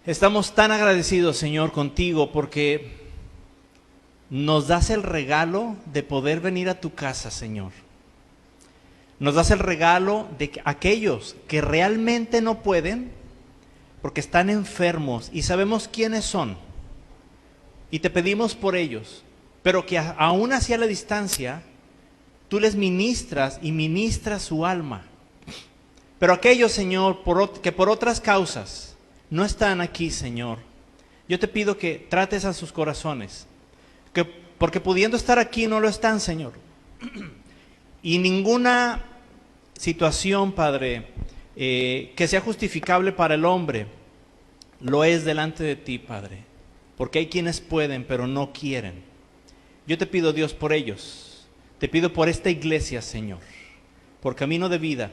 Estamos tan agradecidos, Señor, contigo porque nos das el regalo de poder venir a tu casa, Señor. Nos das el regalo de aquellos que realmente no pueden porque están enfermos y sabemos quiénes son. Y te pedimos por ellos, pero que aún así a la distancia, tú les ministras y ministras su alma. Pero aquellos, Señor, que por otras causas no están aquí, Señor, yo te pido que trates a sus corazones, porque pudiendo estar aquí no lo están, Señor. Y ninguna situación, Padre, que sea justificable para el hombre, lo es delante de ti, Padre. Porque hay quienes pueden, pero no quieren. Yo te pido, Dios, por ellos. Te pido por esta iglesia, Señor, por Camino de Vida,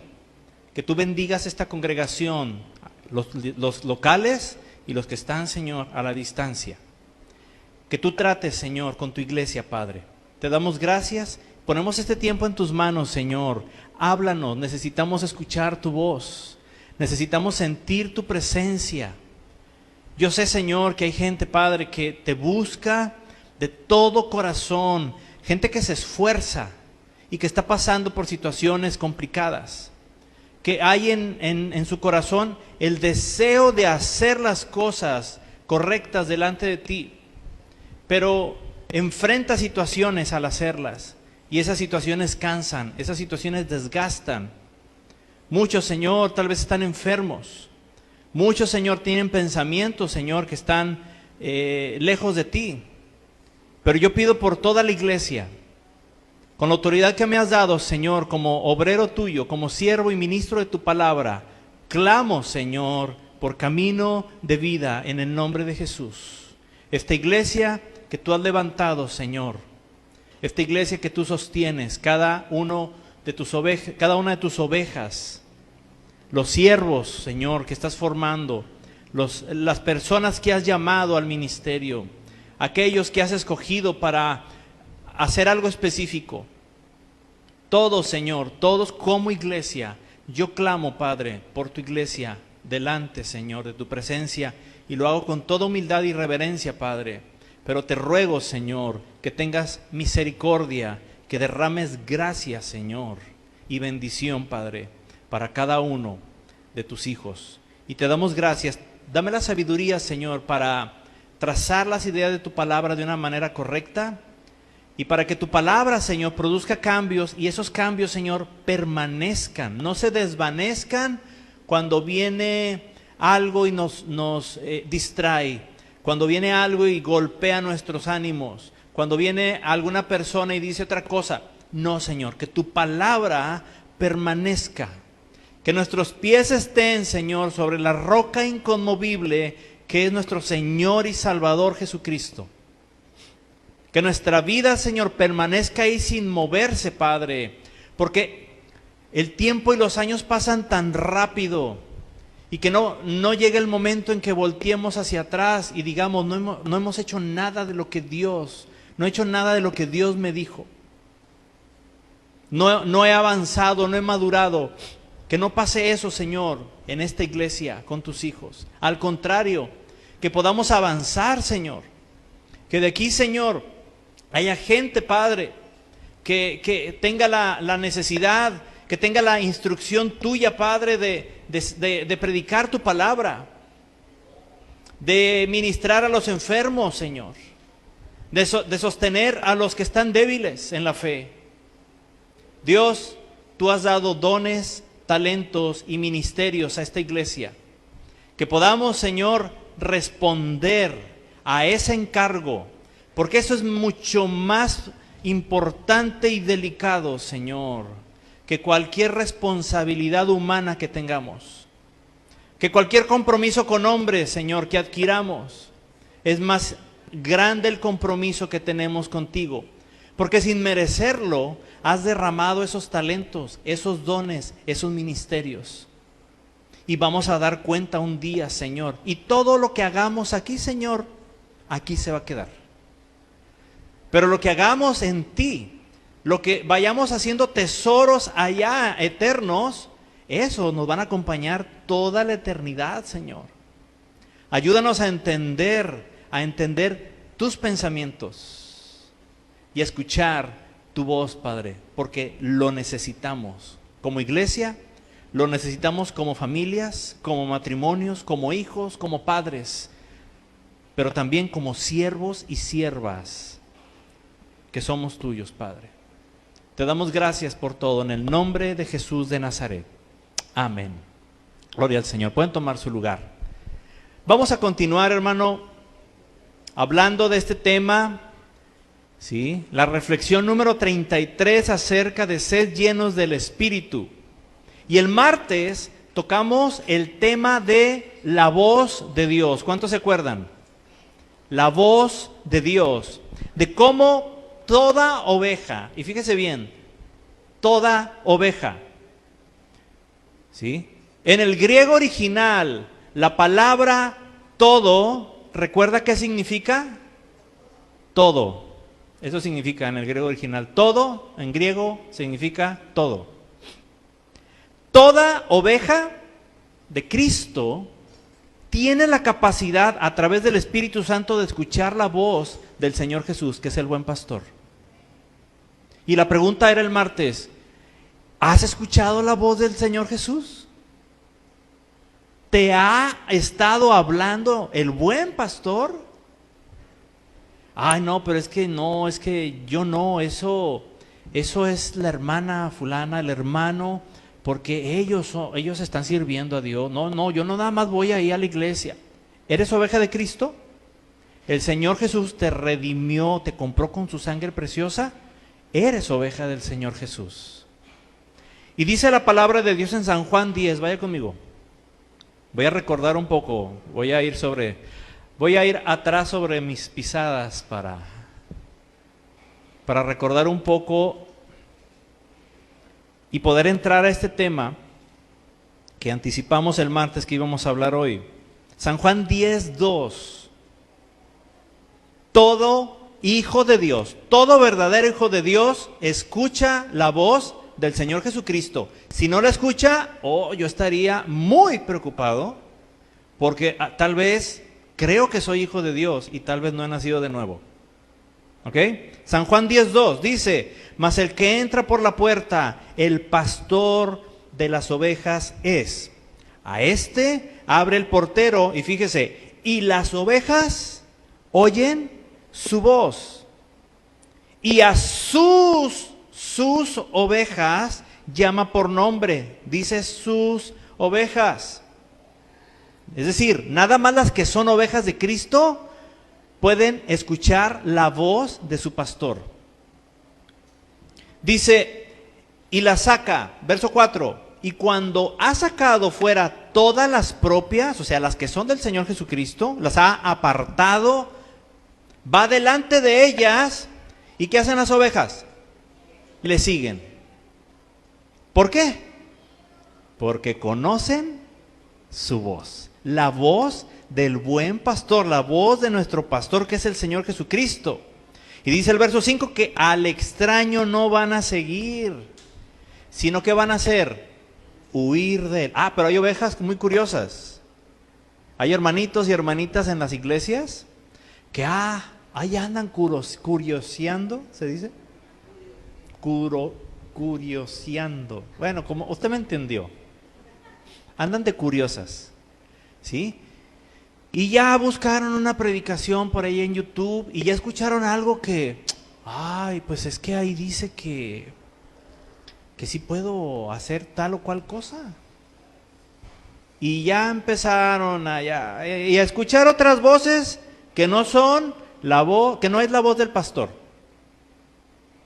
que tú bendigas esta congregación, los locales y los que están, Señor, a la distancia. Que tú trates, Señor, con tu iglesia, Padre. Te damos gracias. Ponemos este tiempo en tus manos, Señor. Háblanos, necesitamos escuchar tu voz. Necesitamos sentir tu presencia. Yo sé, Señor, que hay gente, Padre, que te busca de todo corazón. Gente que se esfuerza y que está pasando por situaciones complicadas. Que hay en su corazón el deseo de hacer las cosas correctas delante de ti. Pero enfrenta situaciones al hacerlas. Y esas situaciones cansan, esas situaciones desgastan. Muchos, Señor, tal vez están enfermos. Muchos, Señor, tienen pensamientos, Señor, que están lejos de ti. Pero yo pido por toda la iglesia, con la autoridad que me has dado, Señor, como obrero tuyo, como siervo y ministro de tu palabra, clamo, Señor, por Camino de Vida en el nombre de Jesús. Esta iglesia que tú has levantado, Señor, esta iglesia que tú sostienes, cada una de tus ovejas, los siervos, Señor, que estás formando, las personas que has llamado al ministerio, aquellos que has escogido para hacer algo específico. Todos, Señor, todos como iglesia, yo clamo, Padre, por tu iglesia, delante, Señor, de tu presencia, y lo hago con toda humildad y reverencia, Padre. Pero te ruego, Señor, que tengas misericordia, que derrames gracia, Señor, y bendición, Padre, para cada uno de tus hijos. Y te damos gracias. Dame la sabiduría, Señor, para trazar las ideas de tu palabra de una manera correcta y para que tu palabra, Señor, produzca cambios y esos cambios, Señor, permanezcan, no se desvanezcan cuando viene algo y nos distrae, cuando viene algo y golpea nuestros ánimos, cuando viene alguna persona y dice otra cosa. No, Señor, que tu palabra permanezca. Que nuestros pies estén, Señor, sobre la roca inconmovible que es nuestro Señor y Salvador Jesucristo. Que nuestra vida, Señor, permanezca ahí sin moverse, Padre, porque el tiempo y los años pasan tan rápido y que no llegue el momento en que volteemos hacia atrás y digamos, no hemos hecho nada de lo que no he hecho nada de lo que Dios me dijo. No he avanzado, no he madurado. Que no pase eso, Señor, en esta iglesia con tus hijos. Al contrario, que podamos avanzar, Señor. Que de aquí, Señor, haya gente, Padre, que tenga la necesidad, que tenga la instrucción tuya, Padre, de predicar tu palabra, de ministrar a los enfermos, Señor, de sostener a los que están débiles en la fe. Dios, tú has dado dones, talentos y ministerios a esta iglesia. Que podamos, Señor, responder a ese encargo, porque eso es mucho más importante y delicado, Señor, que cualquier responsabilidad humana que tengamos, que cualquier compromiso con hombres, Señor, que adquiramos. Es más grande el compromiso que tenemos contigo, porque sin merecerlo has derramado esos talentos, esos dones, esos ministerios. Y vamos a dar cuenta un día, Señor. Y todo lo que hagamos aquí, Señor, aquí se va a quedar. Pero lo que hagamos en ti, lo que vayamos haciendo tesoros allá eternos, eso nos van a acompañar toda la eternidad, Señor. Ayúdanos a entender tus pensamientos y a escuchar tu voz, Padre, porque lo necesitamos como iglesia, lo necesitamos como familias, como matrimonios, como hijos, como padres, pero también como siervos y siervas que somos tuyos, Padre. Te damos gracias por todo en el nombre de Jesús de Nazaret. Amén. Gloria al Señor. Pueden tomar su lugar. Vamos a continuar, hermano, hablando de este tema, ¿sí? La reflexión número 33 acerca de ser llenos del Espíritu. Y el martes tocamos el tema de la voz de Dios. ¿Cuántos se acuerdan? La voz de Dios. De cómo toda oveja, y fíjese bien, toda oveja, ¿sí? En el griego original, la palabra todo, ¿recuerda qué significa? Todo. Eso significa en el griego original. Todo, en griego, significa todo. Toda oveja de Cristo tiene la capacidad a través del Espíritu Santo de escuchar la voz del Señor Jesús, que es el buen pastor. Y la pregunta era el martes, ¿has escuchado la voz del Señor Jesús? ¿Te ha estado hablando el buen pastor? Ay, no, pero es que no, es que yo no, eso es la hermana fulana, el hermano, porque ellos están sirviendo a Dios. No, yo no nada más voy ahí a la iglesia. ¿Eres oveja de Cristo? El Señor Jesús te redimió, te compró con su sangre preciosa. Eres oveja del Señor Jesús. Y dice la palabra de Dios en San Juan 10, vaya conmigo. Voy a recordar un poco, voy a ir atrás sobre mis pisadas para recordar un poco y poder entrar a este tema que anticipamos el martes que íbamos a hablar hoy. San Juan 10:2. Todo hijo de Dios, todo verdadero hijo de Dios escucha la voz del Señor Jesucristo. Si no la escucha, yo estaría muy preocupado, porque tal vez creo que soy hijo de Dios y tal vez no he nacido de nuevo. ¿Ok? San Juan 10:2 dice, mas el que entra por la puerta, el pastor de las ovejas es. A este abre el portero, y fíjese, y las ovejas oyen su voz, y a sus ovejas llama por nombre, dice sus ovejas. Es decir, nada más las que son ovejas de Cristo pueden escuchar la voz de su pastor. Dice, y la saca, verso 4, y cuando ha sacado fuera todas las propias, o sea, las que son del Señor Jesucristo, las ha apartado, va delante de ellas, ¿y qué hacen las ovejas? Le siguen. ¿Por qué? Porque conocen su voz, la voz del buen pastor, la voz de nuestro pastor que es el Señor Jesucristo. Y dice el verso 5 que al extraño no van a seguir, sino que van a hacer, huir de él. Pero hay ovejas muy curiosas. Hay hermanitos y hermanitas en las iglesias que ahí andan curioseando, ¿se dice? Curioseando. Bueno, como usted me entendió. Andan de curiosas, ¿sí? Y ya buscaron una predicación por ahí en YouTube y ya escucharon algo que, pues es que ahí dice que sí puedo hacer tal o cual cosa. Y ya empezaron a escuchar otras voces que no son la voz, que no es la voz del pastor.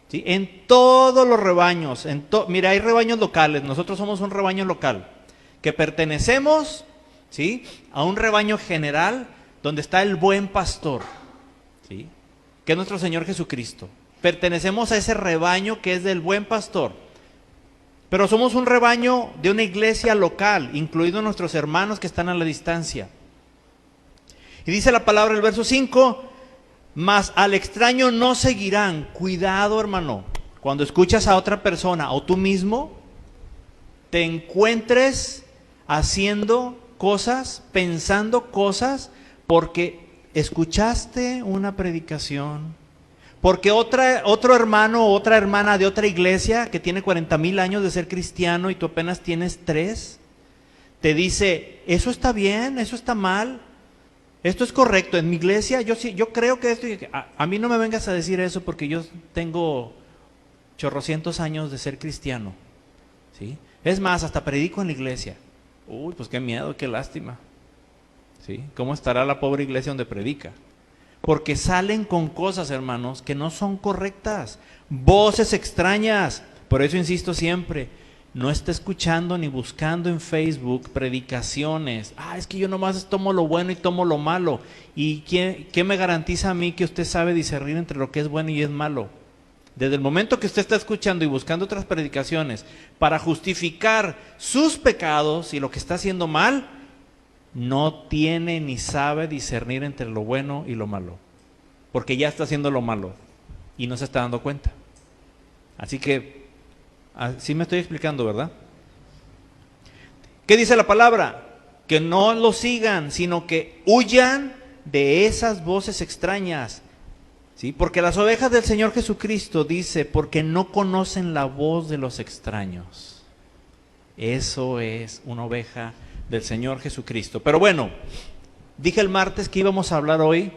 ¿Sí? En todos los rebaños, mira, hay rebaños locales, nosotros somos un rebaño local, que pertenecemos, ¿sí?, a un rebaño general donde está el buen pastor, ¿sí?, que es nuestro Señor Jesucristo. Pertenecemos a ese rebaño que es del buen pastor. Pero somos un rebaño de una iglesia local, incluidos nuestros hermanos que están a la distancia. Y dice la palabra, el verso 5, mas al extraño no seguirán. Cuidado, hermano, cuando escuchas a otra persona o tú mismo te encuentres haciendo cosas, pensando cosas, porque escuchaste una predicación, porque otro hermano o otra hermana de otra iglesia que tiene 40,000 años de ser cristiano y tú apenas tienes 3, te dice, eso está bien, eso está mal, esto es correcto, en mi iglesia yo creo que esto, a mí no me vengas a decir eso porque yo tengo chorrocientos años de ser cristiano, ¿sí? Es más, hasta predico en la iglesia. Uy, pues qué miedo, qué lástima, ¿sí? ¿Cómo estará la pobre iglesia donde predica? Porque salen con cosas, hermanos, que no son correctas, voces extrañas. Por eso insisto siempre, no esté escuchando ni buscando en Facebook predicaciones. Es que yo nomás tomo lo bueno y tomo lo malo. ¿Y qué me garantiza a mí que usted sabe discernir entre lo que es bueno y es malo? Desde el momento que usted está escuchando y buscando otras predicaciones para justificar sus pecados y lo que está haciendo mal, no tiene ni sabe discernir entre lo bueno y lo malo, porque ya está haciendo lo malo y no se está dando cuenta. Así que, así me estoy explicando, ¿verdad? ¿Qué dice la palabra? Que no lo sigan, sino que huyan de esas voces extrañas, ¿sí? Porque las ovejas del Señor Jesucristo, dice, porque no conocen la voz de los extraños. Eso es una oveja del Señor Jesucristo. Pero bueno, dije el martes que íbamos a hablar hoy,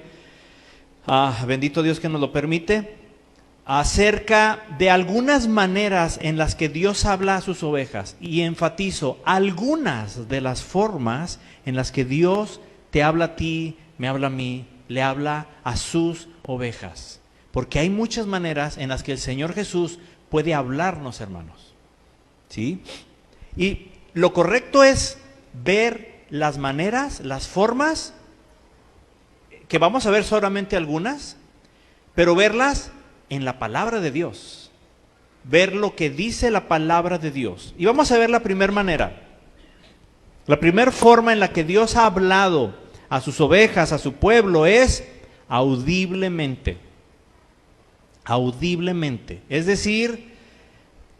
bendito Dios que nos lo permite, acerca de algunas maneras en las que Dios habla a sus ovejas. Y enfatizo, algunas de las formas en las que Dios te habla a ti, me habla a mí, le habla a sus ovejas. Porque hay muchas maneras en las que el Señor Jesús puede hablarnos, hermanos, ¿sí? Y lo correcto es ver las maneras, las formas, que vamos a ver solamente algunas, pero verlas en la palabra de Dios, ver lo que dice la palabra de Dios. Y vamos a ver la primera manera, la primera forma en la que Dios ha hablado a sus ovejas, a su pueblo, es audiblemente. Audiblemente, es decir,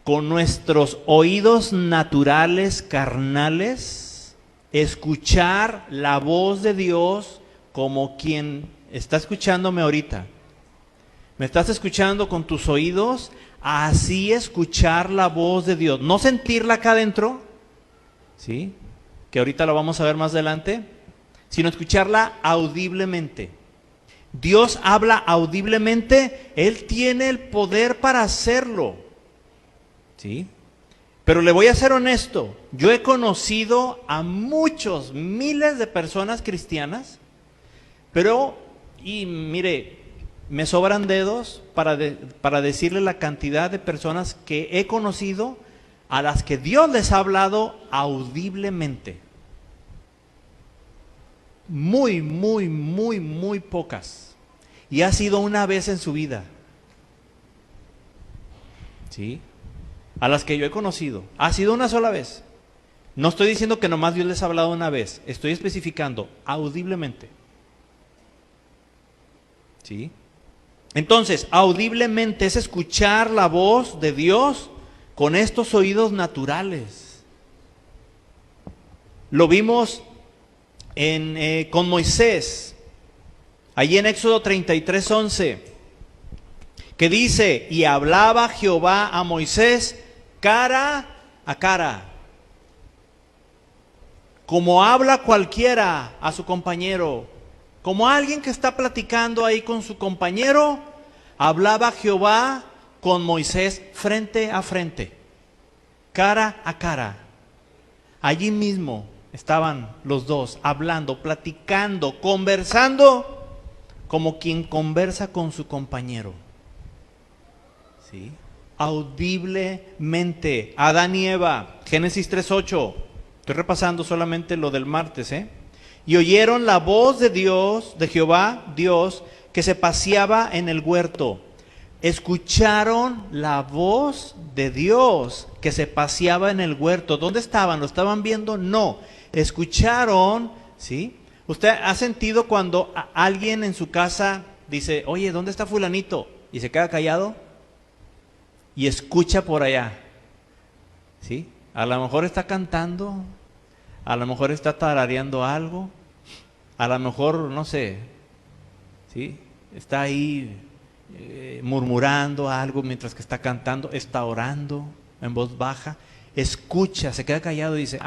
con nuestros oídos naturales, carnales, escuchar la voz de Dios como quien está escuchándome ahorita. ¿Me estás escuchando con tus oídos? Así escuchar la voz de Dios. No sentirla acá adentro, ¿sí? Que ahorita la vamos a ver más adelante, sino escucharla audiblemente. Dios habla audiblemente, Él tiene el poder para hacerlo, ¿sí? Pero le voy a ser honesto, yo he conocido a muchos, miles de personas cristianas, pero, y mire, me sobran dedos para decirle la cantidad de personas que he conocido a las que Dios les ha hablado audiblemente. Muy, muy, muy, muy pocas. Y ha sido una vez en su vida, ¿sí? A las que yo he conocido, ha sido una sola vez. No estoy diciendo que nomás Dios les ha hablado una vez, estoy especificando audiblemente, ¿sí? Entonces, audiblemente es escuchar la voz de Dios con estos oídos naturales. Lo vimos con Moisés, allí en Éxodo 33:11, que dice, y hablaba Jehová a Moisés cara a cara, como habla cualquiera a su compañero, como alguien que está platicando ahí con su compañero, hablaba Jehová con Moisés frente a frente, cara a cara. Allí mismo estaban los dos hablando, platicando, conversando, como quien conversa con su compañero, ¿sí? Audiblemente. Adán y Eva, Génesis 3:8. Estoy repasando solamente lo del martes, Y oyeron la voz de Dios, de Jehová, Dios, que se paseaba en el huerto. Escucharon la voz de Dios que se paseaba en el huerto. ¿Dónde estaban? ¿Lo estaban viendo? No. Escucharon, ¿sí? ¿Usted ha sentido cuando alguien en su casa dice, oye, ¿dónde está fulanito? Y se queda callado y escucha por allá, ¿sí? A lo mejor está cantando, a lo mejor está tarareando algo, a lo mejor, no sé, ¿sí? Está ahí murmurando algo mientras que está cantando, está orando en voz baja, escucha, se queda callado y dice,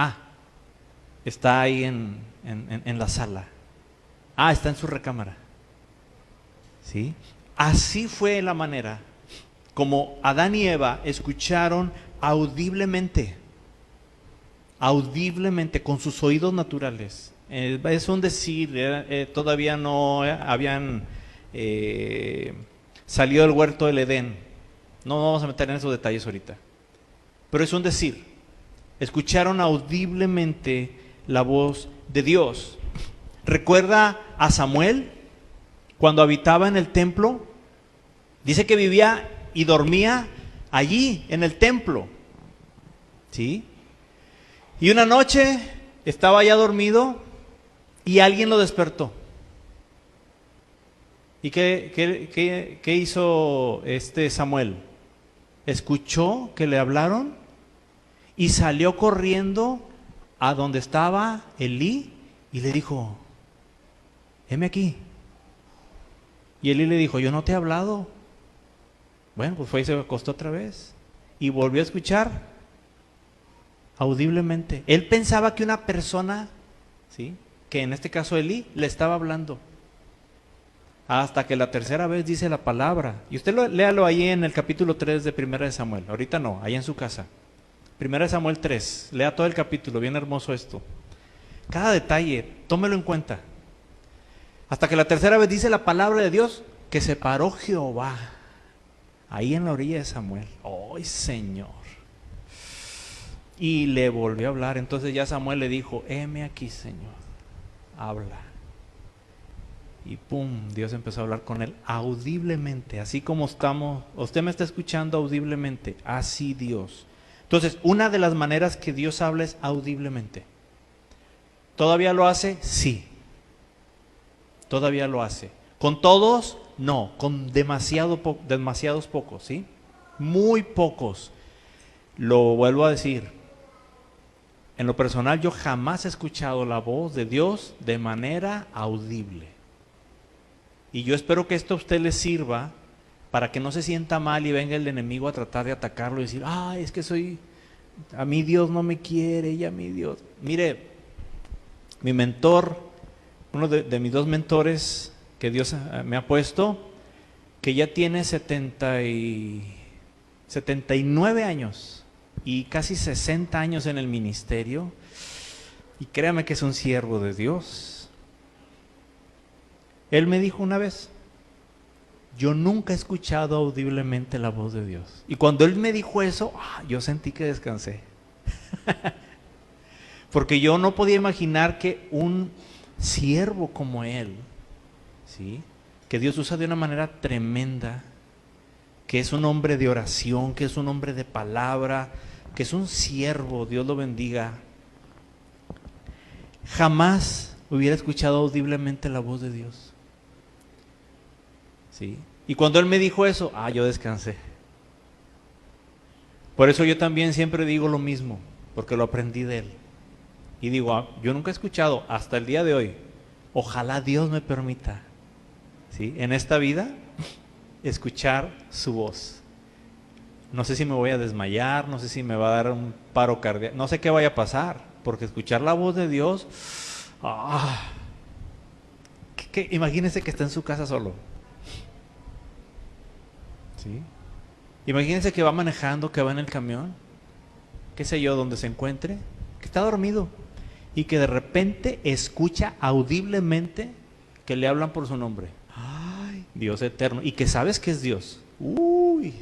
está ahí en la sala, está en su recámara, ¿sí? Así fue la manera como Adán y Eva escucharon audiblemente, con sus oídos naturales. Es un decir, todavía no habían salido del huerto del Edén. No vamos a meter en esos detalles ahorita. Pero es un decir. Escucharon audiblemente la voz de Dios. ¿Recuerda a Samuel cuando habitaba en el templo? Dice que vivía y dormía allí, en el templo. ¿Sí? Y una noche estaba ya dormido y alguien lo despertó. ¿Y qué hizo Samuel? Escuchó que le hablaron y salió corriendo a donde estaba Elí y le dijo, heme aquí. Y Elí le dijo, yo no te he hablado. Bueno, pues fue y se acostó otra vez y volvió a escuchar audiblemente. Él pensaba que una persona, ¿sí?, que en este caso Elí, le estaba hablando. Hasta que la tercera vez dice la palabra. Y usted léalo ahí en el capítulo 3 de Primera de Samuel. Ahorita no, ahí en su casa. Primera de Samuel 3. Lea todo el capítulo, bien hermoso esto. Cada detalle, tómelo en cuenta. Hasta que la tercera vez dice la palabra de Dios, que se paró Jehová ahí en la orilla de Samuel. ¡Ay, Señor! Y le volvió a hablar. Entonces ya Samuel le dijo, heme aquí, Señor, habla. Y pum, Dios empezó a hablar con él audiblemente, así como usted me está escuchando audiblemente, así Dios. Entonces, una de las maneras que Dios habla es audiblemente. ¿Todavía lo hace? Sí. Todavía lo hace. ¿Con todos? No, con demasiados pocos, ¿sí? Muy pocos. Lo vuelvo a decir. En lo personal, yo jamás he escuchado la voz de Dios de manera audible. Y yo espero que esto a usted le sirva para que no se sienta mal y venga el enemigo a tratar de atacarlo y decir, es que a mí Dios no me quiere, y a mí Dios. Mire, mi mentor, uno de mis dos mentores que Dios me ha puesto, que ya tiene 79 años y casi 60 años en el ministerio, y créame que es un siervo de Dios. Él me dijo una vez, yo nunca he escuchado audiblemente la voz de Dios. Y cuando él me dijo eso, yo sentí que descansé. Porque yo no podía imaginar que un siervo como él, ¿sí?, que Dios usa de una manera tremenda, que es un hombre de oración, que es un hombre de palabra, que es un siervo, Dios lo bendiga, jamás hubiera escuchado audiblemente la voz de Dios. ¿Sí? Y cuando él me dijo eso, yo descansé. Por eso yo también siempre digo lo mismo, porque lo aprendí de él. Y digo, yo nunca he escuchado hasta el día de hoy, ojalá Dios me permita, ¿sí?, en esta vida, escuchar su voz. No sé si me voy a desmayar, no sé si me va a dar un paro cardíaco, no sé qué vaya a pasar, porque escuchar la voz de Dios, imagínese que está en su casa solo. ¿Sí? Imagínense que va manejando, que va en el camión, qué sé yo, donde se encuentre, que está dormido y que de repente escucha audiblemente que le hablan por su nombre. ¡Ay, Dios eterno! Y que sabes que es Dios. ¡Uy!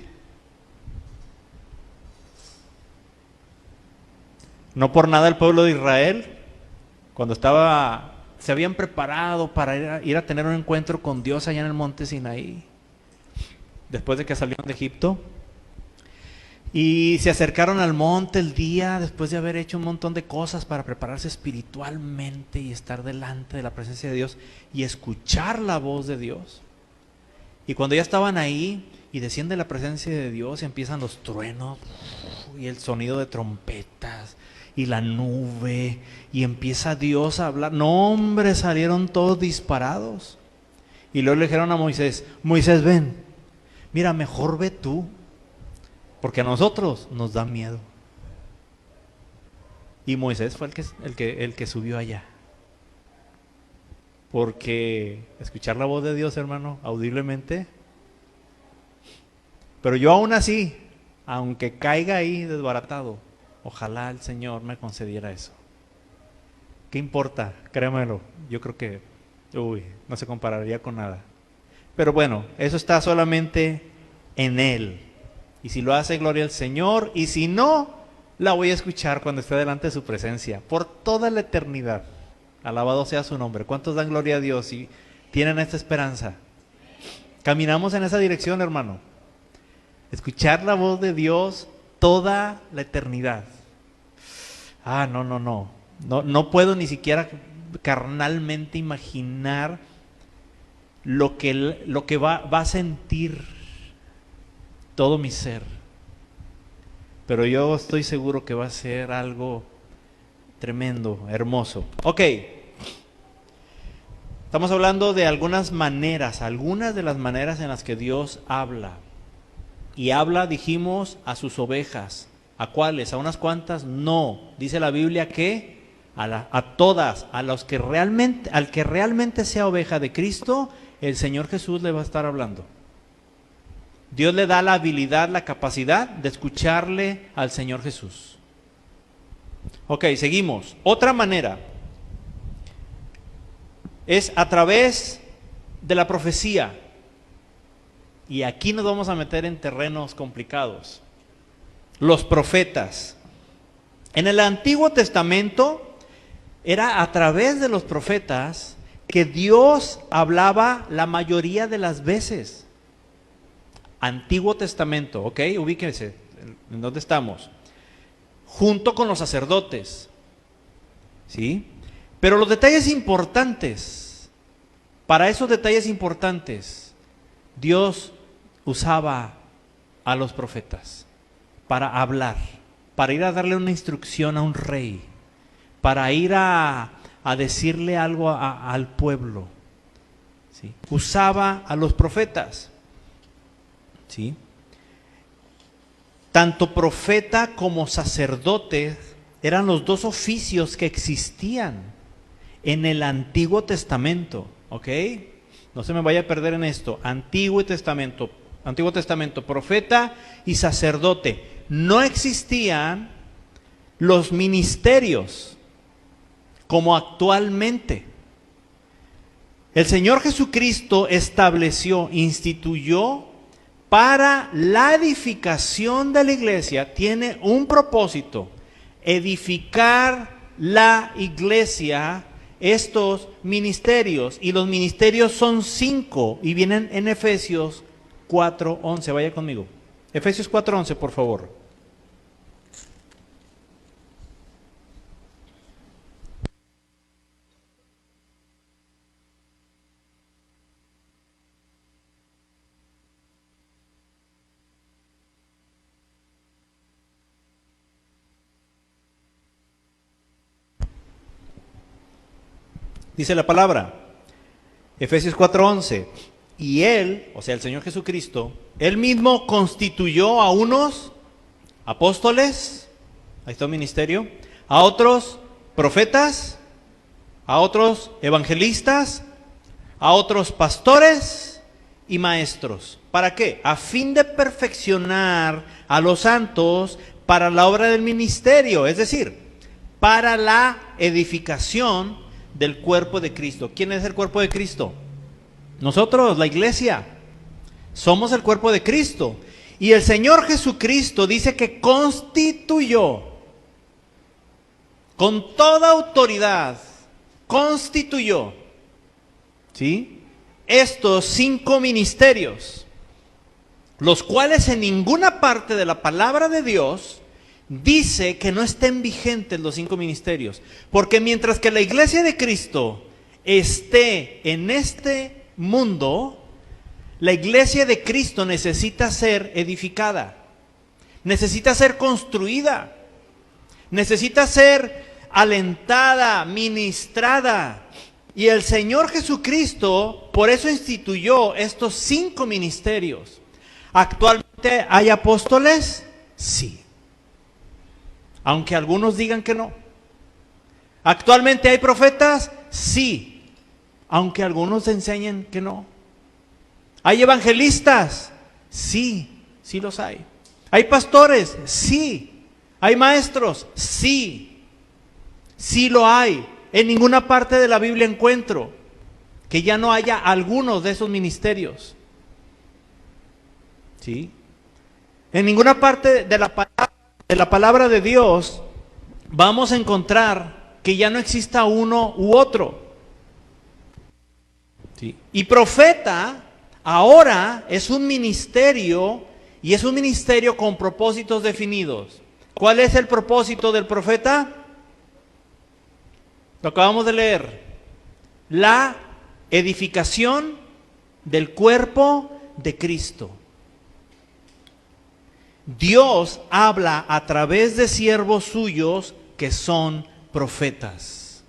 No por nada el pueblo de Israel, cuando se habían preparado para ir a tener un encuentro con Dios allá en el monte Sinaí, después de que salieron de Egipto, y se acercaron al monte el día después de haber hecho un montón de cosas para prepararse espiritualmente y estar delante de la presencia de Dios y escuchar la voz de Dios. Y cuando ya estaban ahí y desciende la presencia de Dios, empiezan los truenos y el sonido de trompetas y la nube, y empieza Dios a hablar. No, hombre, salieron todos disparados. Y luego le dijeron a Moisés, Moisés, ven, mira, mejor ve tú, porque a nosotros nos da miedo. Y Moisés fue el que subió allá. Porque escuchar la voz de Dios, hermano, audiblemente. Pero yo aún así, aunque caiga ahí desbaratado, ojalá el Señor me concediera eso. ¿Qué importa? Créamelo, yo creo que, no se compararía con nada. Pero bueno, eso está solamente en Él. Y si lo hace, gloria al Señor. Y si no, la voy a escuchar cuando esté delante de su presencia, por toda la eternidad. Alabado sea su nombre. ¿Cuántos dan gloria a Dios y tienen esta esperanza? Caminamos en esa dirección, hermano. Escuchar la voz de Dios toda la eternidad. No puedo ni siquiera carnalmente imaginar lo que va a sentir todo mi ser. Pero yo estoy seguro que va a ser algo tremendo, hermoso. Ok. Estamos hablando de algunas de las maneras en las que Dios habla. Y habla, dijimos, a sus ovejas. ¿A cuáles? ¿A unas cuantas? No. Dice la Biblia que a todas, al que realmente sea oveja de Cristo, el Señor Jesús le va a estar hablando. Dios le da la habilidad, la capacidad de escucharle al Señor Jesús. Ok, seguimos. Otra manera es a través de la profecía. Y aquí nos vamos a meter en terrenos complicados. Los profetas. En el Antiguo Testamento era a través de los profetas que Dios hablaba la mayoría de las veces. Antiguo Testamento, ¿ok? Ubíquense, ¿en dónde estamos? Junto con los sacerdotes, ¿sí? Pero los detalles importantes, para esos detalles importantes, Dios usaba a los profetas para hablar, para ir a darle una instrucción a un rey, para ir a decirle algo al pueblo, ¿sí? Usaba a los profetas, ¿sí? Tanto profeta como sacerdote eran los dos oficios que existían en el Antiguo Testamento, ¿ok? No se me vaya a perder en esto. Antiguo Testamento, profeta y sacerdote. No existían los ministerios como actualmente. El Señor Jesucristo instituyó para la edificación de la iglesia, tiene un propósito: edificar la iglesia, estos ministerios. Y los ministerios son 5 y vienen en Efesios 4:11. Vaya conmigo. Efesios 4:11, por favor. Dice la palabra, Efesios 4:11, y Él, o sea el Señor Jesucristo, Él mismo constituyó a unos apóstoles, ahí está un ministerio, a otros profetas, a otros evangelistas, a otros pastores y maestros. ¿Para qué? A fin de perfeccionar a los santos para la obra del ministerio, es decir, para la edificación del cuerpo de Cristo. ¿Quién es el cuerpo de Cristo? Nosotros, la iglesia. Somos el cuerpo de Cristo. Y el Señor Jesucristo dice que constituyó, con toda autoridad, constituyó, ¿sí?, estos 5 ministerios, los cuales en ninguna parte de la palabra de Dios dice que no estén vigentes los 5 ministerios. Porque mientras que la iglesia de Cristo esté en este mundo, la iglesia de Cristo necesita ser edificada, necesita ser construida. necesita ser alentada, ministrada. Y el Señor Jesucristo por eso instituyó estos 5 ministerios. ¿Actualmente hay apóstoles? Sí. Aunque algunos digan que no. ¿Actualmente hay profetas? Sí. Aunque algunos enseñen que no. ¿Hay evangelistas? Sí, sí los hay. ¿Hay pastores? Sí. ¿Hay maestros? Sí. Sí lo hay. En ninguna parte de la Biblia encuentro que ya no haya algunos de esos ministerios. ¿Sí? En ninguna parte de la palabra de Dios vamos a encontrar que ya no exista uno u otro. ¿Sí? Y profeta ahora es un ministerio, y es un ministerio con propósitos definidos. ¿Cuál es el propósito del profeta? Lo acabamos de leer. La edificación del cuerpo de Cristo. Dios habla a través de siervos suyos que son profetas.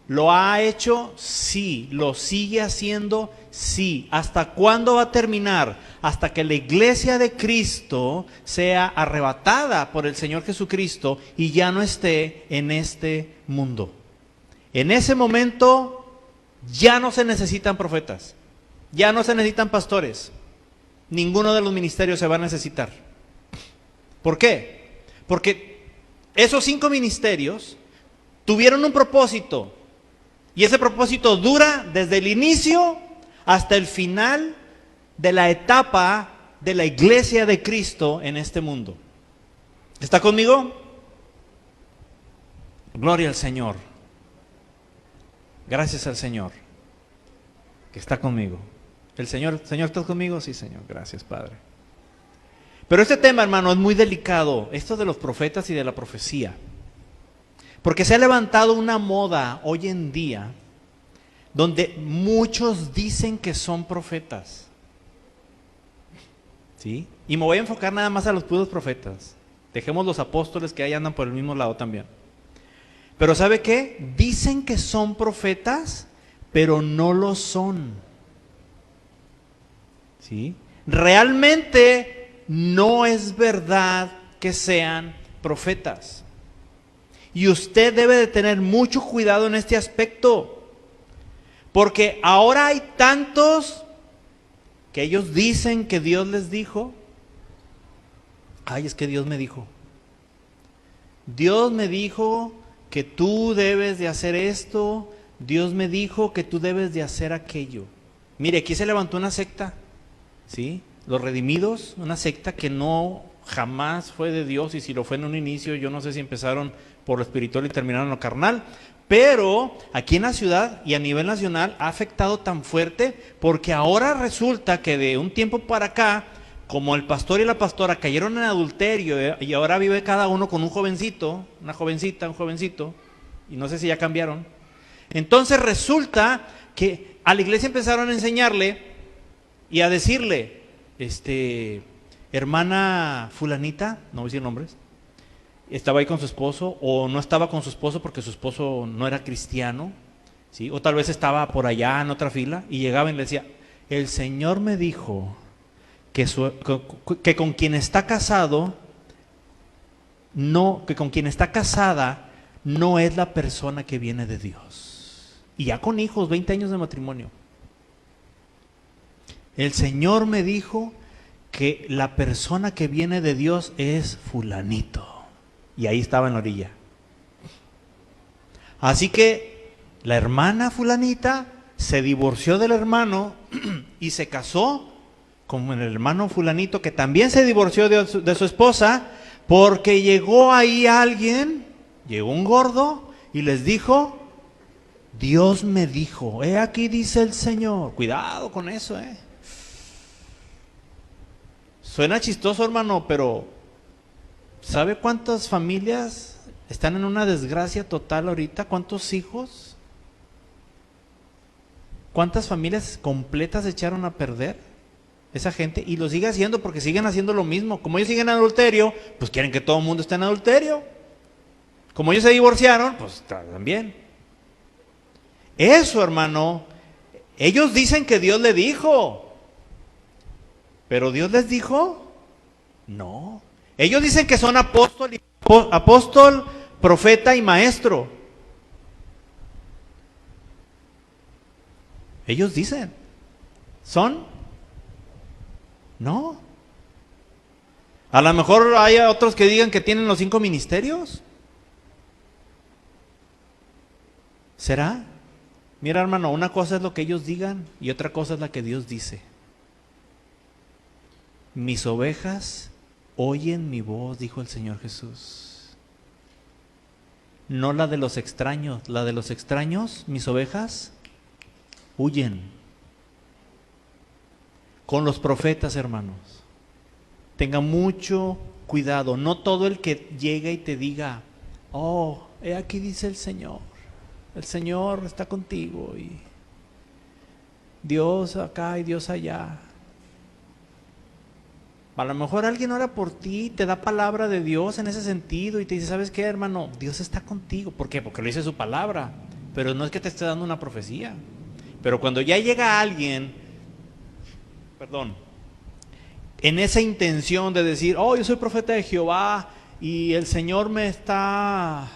¿Lo ha hecho? Sí. ¿Lo sigue haciendo? Sí. ¿Hasta cuándo va a terminar? Hasta que la iglesia de Cristo sea arrebatada por el Señor Jesucristo y ya no esté en este mundo. En ese momento ya no se necesitan profetas, ya no se necesitan pastores, ninguno de los ministerios se va a necesitar. ¿Por qué? Porque esos 5 ministerios tuvieron un propósito, y ese propósito dura desde el inicio hasta el final de la etapa de la iglesia de Cristo en este mundo. ¿Está conmigo? Gloria al Señor. Gracias al Señor que está conmigo. Señor, ¿estás conmigo? Sí, Señor. Gracias, Padre. Pero este tema, hermano, es muy delicado, esto de los profetas y de la profecía. Porque se ha levantado una moda hoy en día donde muchos dicen que son profetas. ¿Sí? Y me voy a enfocar nada más a los puros profetas. Dejemos los apóstoles que ahí andan por el mismo lado también. Pero ¿sabe qué? Dicen que son profetas, pero no lo son. ¿Sí? Realmente no es verdad que sean profetas. Y usted debe de tener mucho cuidado en este aspecto. Porque ahora hay tantos que ellos dicen que Dios les dijo. Ay, es que Dios me dijo. Dios me dijo que tú debes de hacer esto, Dios me dijo que tú debes de hacer aquello. Mire, aquí se levantó una secta, ¿sí? Los redimidos, una secta que no jamás fue de Dios, y si lo fue en un inicio, yo no sé si empezaron por lo espiritual y terminaron en lo carnal, pero aquí en la ciudad y a nivel nacional ha afectado tan fuerte, porque ahora resulta que de un tiempo para acá, como el pastor y la pastora cayeron en adulterio, y ahora vive cada uno con un jovencito, una jovencita, un jovencito, y no sé si ya cambiaron. Entonces resulta que a la iglesia empezaron a enseñarle y a decirle, hermana fulanita, no voy a decir nombres, estaba ahí con su esposo, o no estaba con su esposo porque su esposo no era cristiano, ¿sí? O tal vez estaba por allá en otra fila, y llegaba y le decía, el Señor me dijo que con quien está casado, que con quien está casada no es la persona que viene de Dios. Y ya con hijos, 20 años de matrimonio. El Señor me dijo que la persona que viene de Dios es fulanito. Y ahí estaba en la orilla. Así que la hermana fulanita se divorció del hermano y se casó con el hermano fulanito, que también se divorció de su esposa, porque llegó ahí alguien, llegó un gordo y les dijo, Dios me dijo, he aquí dice el Señor. Cuidado con eso, Suena chistoso, hermano, pero ¿sabe cuántas familias están en una desgracia total ahorita? ¿Cuántos hijos? ¿Cuántas familias completas se echaron a perder? Esa gente, y lo sigue haciendo porque siguen haciendo lo mismo. Como ellos siguen en adulterio, pues quieren que todo el mundo esté en adulterio. Como ellos se divorciaron, pues también. Eso, hermano, ellos dicen que Dios le dijo, pero Dios les dijo, no. Ellos dicen que son apóstol, profeta y maestro. Ellos dicen, ¿son? No. A lo mejor hay otros que digan que tienen los 5 ministerios. ¿Será? Mira, hermano, una cosa es lo que ellos digan y otra cosa es la que Dios dice. Mis ovejas oyen mi voz, dijo el Señor Jesús. No la de los extraños, la de los extraños, mis ovejas, huyen. Con los profetas, hermanos, tenga mucho cuidado. No todo el que llega y te diga, oh, aquí dice el Señor está contigo y Dios acá y Dios allá. A lo mejor alguien ora por ti, te da palabra de Dios en ese sentido y te dice, ¿sabes qué, hermano? Dios está contigo. ¿Por qué? Porque lo dice su palabra, pero no es que te esté dando una profecía. Pero cuando ya llega alguien, en esa intención de decir, oh, yo soy profeta de Jehová y el Señor me está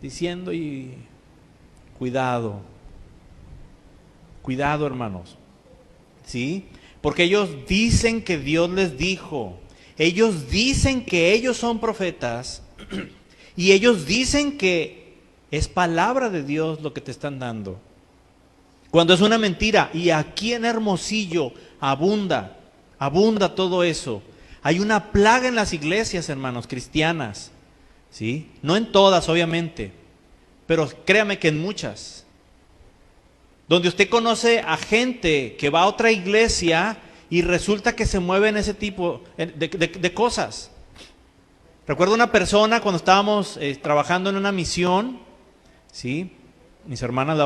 diciendo y cuidado, hermanos, ¿sí? Porque ellos dicen que Dios les dijo, ellos dicen que ellos son profetas y ellos dicen que es palabra de Dios lo que te están dando. Cuando es una mentira, y aquí en Hermosillo abunda todo eso. Hay una plaga en las iglesias, hermanos, cristianas, ¿sí? No en todas, obviamente, pero créame que en muchas. Donde usted conoce a gente que va a otra iglesia y resulta que se mueve en ese tipo de cosas. Recuerdo una persona cuando estábamos trabajando en una misión, ¿sí? Mis hermanas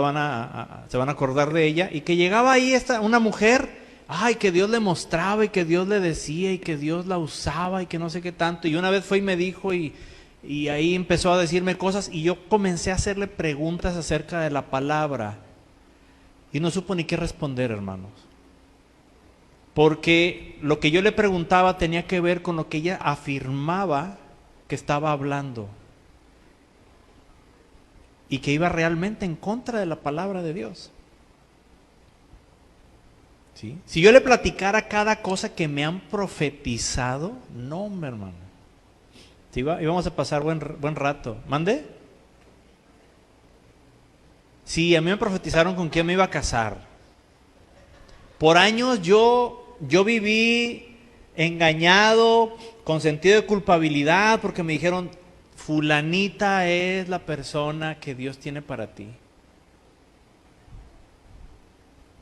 se van a acordar de ella, y que llegaba ahí una mujer, ay, que Dios le mostraba y que Dios le decía y que Dios la usaba y que no sé qué tanto. Y una vez fue y me dijo y ahí empezó a decirme cosas y yo comencé a hacerle preguntas acerca de la palabra. Y no supo ni qué responder, hermanos. Porque lo que yo le preguntaba tenía que ver con lo que ella afirmaba que estaba hablando. Y que iba realmente en contra de la palabra de Dios. ¿Sí? Si yo le platicara cada cosa que me han profetizado, no, mi hermano. ¿Sí, íbamos a pasar buen rato. ¿Mande? Sí, a mí me profetizaron con quién me iba a casar. Por años yo viví engañado, con sentido de culpabilidad, porque me dijeron, fulanita es la persona que Dios tiene para ti.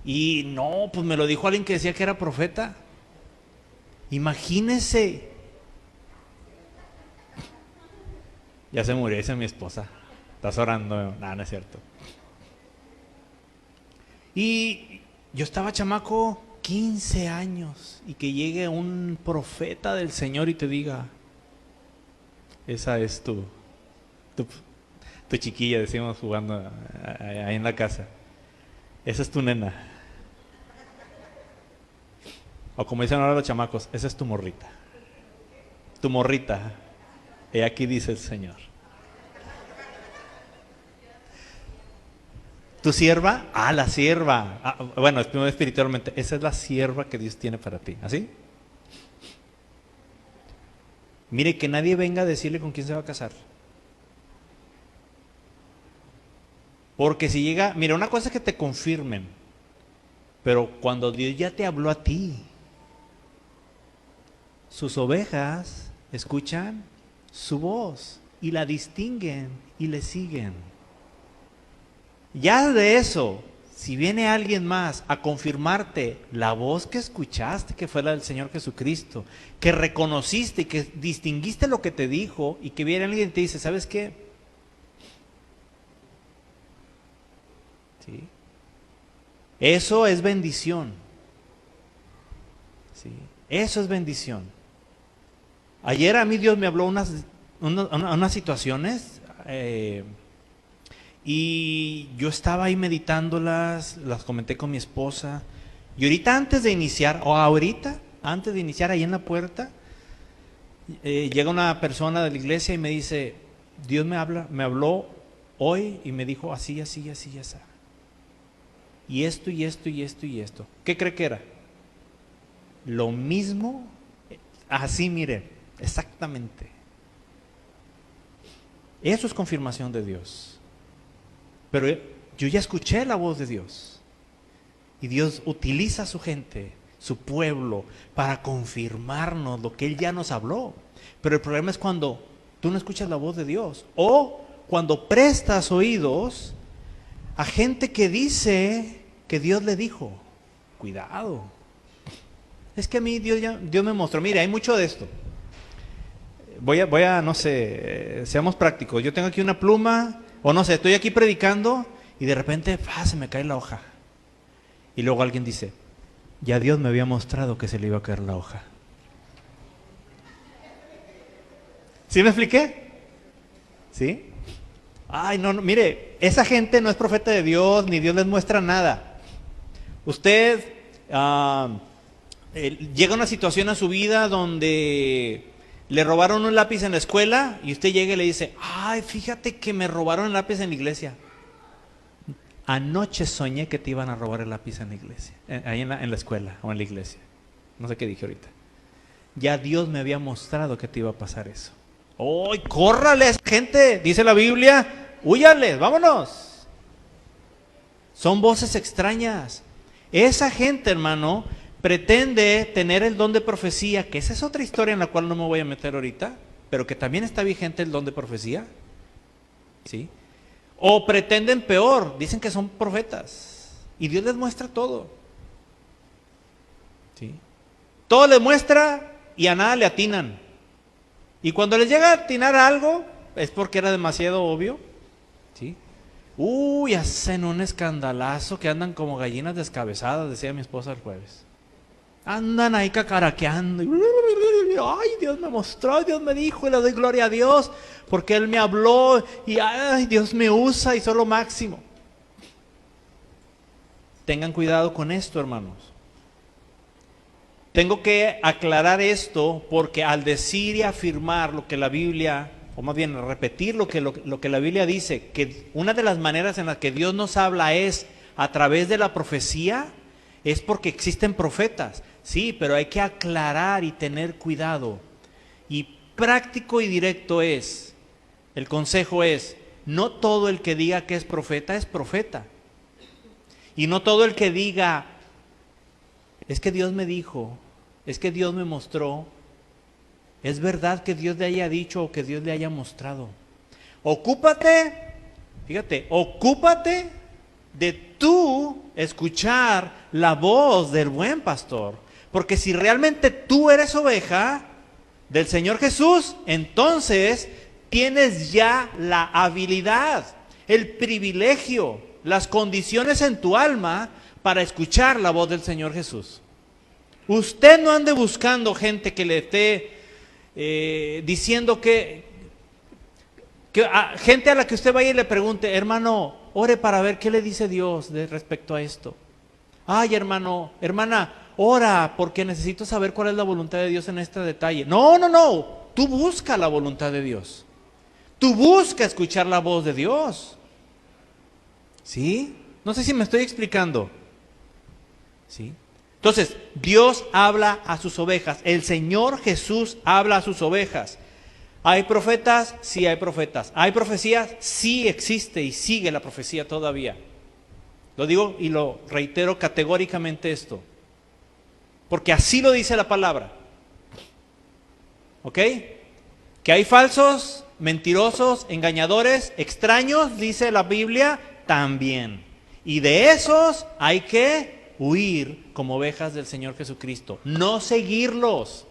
Y no, pues me lo dijo alguien que decía que era profeta. Imagínese. Ya se murió, dice mi esposa. Estás orando. No es cierto. Y yo estaba chamaco, 15 años, y que llegue un profeta del Señor y te diga, esa es tu chiquilla, decimos jugando ahí en la casa. Esa es tu nena. O como dicen ahora los chamacos, esa es tu morrita. Tu morrita. Y aquí dice el Señor. ¿Tu sierva? Ah, la sierva. Bueno, espiritualmente, esa es la sierva que Dios tiene para ti. ¿Así? Mire, que nadie venga a decirle con quién se va a casar. Porque si llega, mira, una cosa es que te confirmen, pero cuando Dios ya te habló a ti, sus ovejas escuchan su voz y la distinguen y le siguen. Ya de eso, si viene alguien más a confirmarte la voz que escuchaste, que fue la del Señor Jesucristo, que reconociste y que distinguiste lo que te dijo, y que viene alguien y te dice, ¿sabes qué? ¿Sí? Eso es bendición. ¿Sí? Eso es bendición. Ayer a mí Dios me habló unas situaciones y yo estaba ahí meditándolas, las comenté con mi esposa. Y ahorita antes de iniciar, ahí en la puerta, llega una persona de la iglesia y me dice, Dios me habló hoy y me dijo así, así, así, así. Y esto, y esto, y esto, y esto. ¿Qué cree que era? Lo mismo, así mire, exactamente. Eso es confirmación de Dios. Pero yo ya escuché la voz de Dios. Y Dios utiliza a su gente, su pueblo, para confirmarnos lo que Él ya nos habló. Pero el problema es cuando tú no escuchas la voz de Dios. O cuando prestas oídos a gente que dice que Dios le dijo. Cuidado. Es que a mí Dios me mostró. Mire, hay mucho de esto. Voy a, no sé, seamos prácticos. Yo tengo aquí una pluma, o no sé, estoy aquí predicando y de repente se me cae la hoja. Y luego alguien dice, ya Dios me había mostrado que se le iba a caer la hoja. ¿Sí me expliqué? ¿Sí? Ay, no, mire, esa gente no es profeta de Dios, ni Dios les muestra nada. Usted llega a una situación a su vida donde le robaron un lápiz en la escuela y usted llega y le dice, ay, fíjate que me robaron el lápiz en la iglesia. Anoche soñé que te iban a robar el lápiz en la iglesia, ahí en la escuela o en la iglesia. No sé qué dije ahorita. Ya Dios me había mostrado que te iba a pasar eso. ¡Ay, córrales, gente! Dice la Biblia, húyales, vámonos. Son voces extrañas. Esa gente, hermano, pretende tener el don de profecía, que esa es otra historia en la cual no me voy a meter ahorita, pero que también está vigente el don de profecía. ¿Sí? O pretenden peor, dicen que son profetas y Dios les muestra todo. ¿Sí? Todo les muestra y a nada le atinan. Y cuando les llega a atinar algo, es porque era demasiado obvio. ¿Sí? Hacen un escandalazo que andan como gallinas descabezadas, decía mi esposa el jueves. Andan ahí cacaraqueando. Ay, Dios me mostró, Dios me dijo y le doy gloria a Dios porque Él me habló y ay, Dios me usa y soy lo máximo. Tengan cuidado con esto, hermanos. Tengo que aclarar esto porque al decir y afirmar lo que la Biblia, o más bien repetir lo que la Biblia dice, que una de las maneras en las que Dios nos habla es a través de la profecía, es porque existen profetas. Sí, pero hay que aclarar y tener cuidado. Y práctico y directo es, el consejo es, no todo el que diga que es profeta. Y no todo el que diga, es que Dios me dijo, es que Dios me mostró, es verdad que Dios le haya dicho o que Dios le haya mostrado. Ocúpate de tú escuchar la voz del buen pastor. Porque si realmente tú eres oveja del Señor Jesús, entonces tienes ya la habilidad, el privilegio, las condiciones en tu alma para escuchar la voz del Señor Jesús. Usted no ande buscando gente que le esté diciendo gente a la que usted vaya y le pregunte, hermano, ore para ver qué le dice Dios respecto a esto. Ay, hermano, hermana, ora porque necesito saber cuál es la voluntad de Dios en este detalle. No, tú busca la voluntad de Dios. Tú busca escuchar la voz de Dios. ¿Sí? No sé si me estoy explicando. ¿Sí? Entonces, Dios habla a sus ovejas. El Señor Jesús habla a sus ovejas. ¿Hay profetas? Sí hay profetas. ¿Hay profecías? Sí existe y sigue la profecía todavía. Lo digo y lo reitero categóricamente esto. Porque así lo dice la palabra. ¿Ok? Que hay falsos, mentirosos, engañadores, extraños, dice la Biblia, también. Y de esos hay que huir como ovejas del Señor Jesucristo. No seguirlos.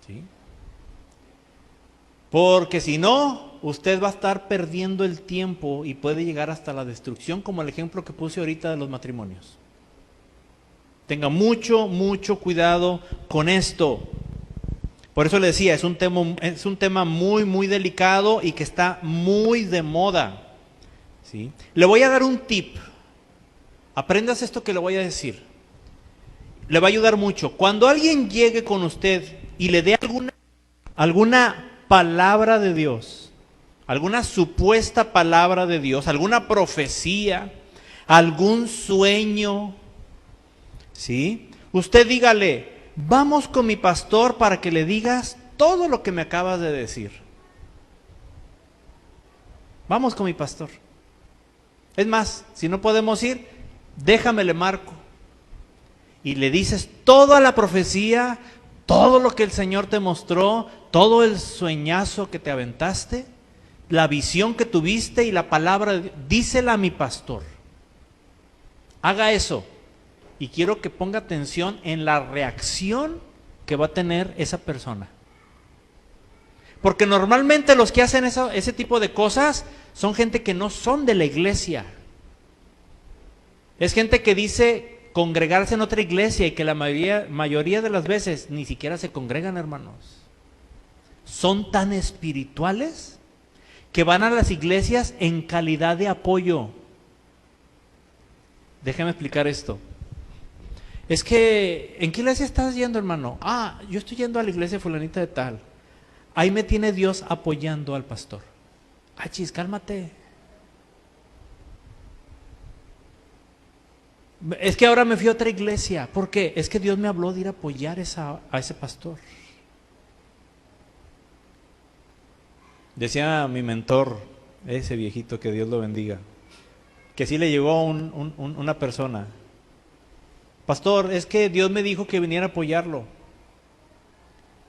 ¿Sí? Porque si no, usted va a estar perdiendo el tiempo y puede llegar hasta la destrucción, como el ejemplo que puse ahorita de los matrimonios. Tenga mucho cuidado con esto. Por eso le decía, es un tema muy, muy delicado y que está muy de moda. ¿Sí? Le voy a dar un tip. Aprendas esto que le voy a decir. Le va a ayudar mucho. Cuando alguien llegue con usted y le dé alguna palabra de Dios, alguna supuesta palabra de Dios, alguna profecía, algún sueño, ¿sí? Usted dígale, vamos con mi pastor para que le digas todo lo que me acabas de decir. Vamos con mi pastor. Es más, si no podemos ir, déjame le marco. Y le dices toda la profecía, todo lo que el Señor te mostró, todo el sueñazo que te aventaste, la visión que tuviste y la palabra, dísela a mi pastor. Haga eso. Y quiero que ponga atención en la reacción que va a tener esa persona. Porque normalmente los que hacen ese tipo de cosas son gente que no son de la iglesia. Es gente que dice congregarse en otra iglesia y que la mayoría de las veces ni siquiera se congregan, hermanos. Son tan espirituales que van a las iglesias en calidad de apoyo. Déjeme explicar esto. Es que, ¿en qué iglesia estás yendo, hermano? Yo estoy yendo a la iglesia fulanita de tal. Ahí me tiene Dios apoyando al pastor. Chis, cálmate. Es que ahora me fui a otra iglesia. ¿Por qué? Es que Dios me habló de ir a apoyar a ese pastor. Decía mi mentor, ese viejito, que Dios lo bendiga, que sí le llegó una persona. Pastor, es que Dios me dijo que viniera a apoyarlo.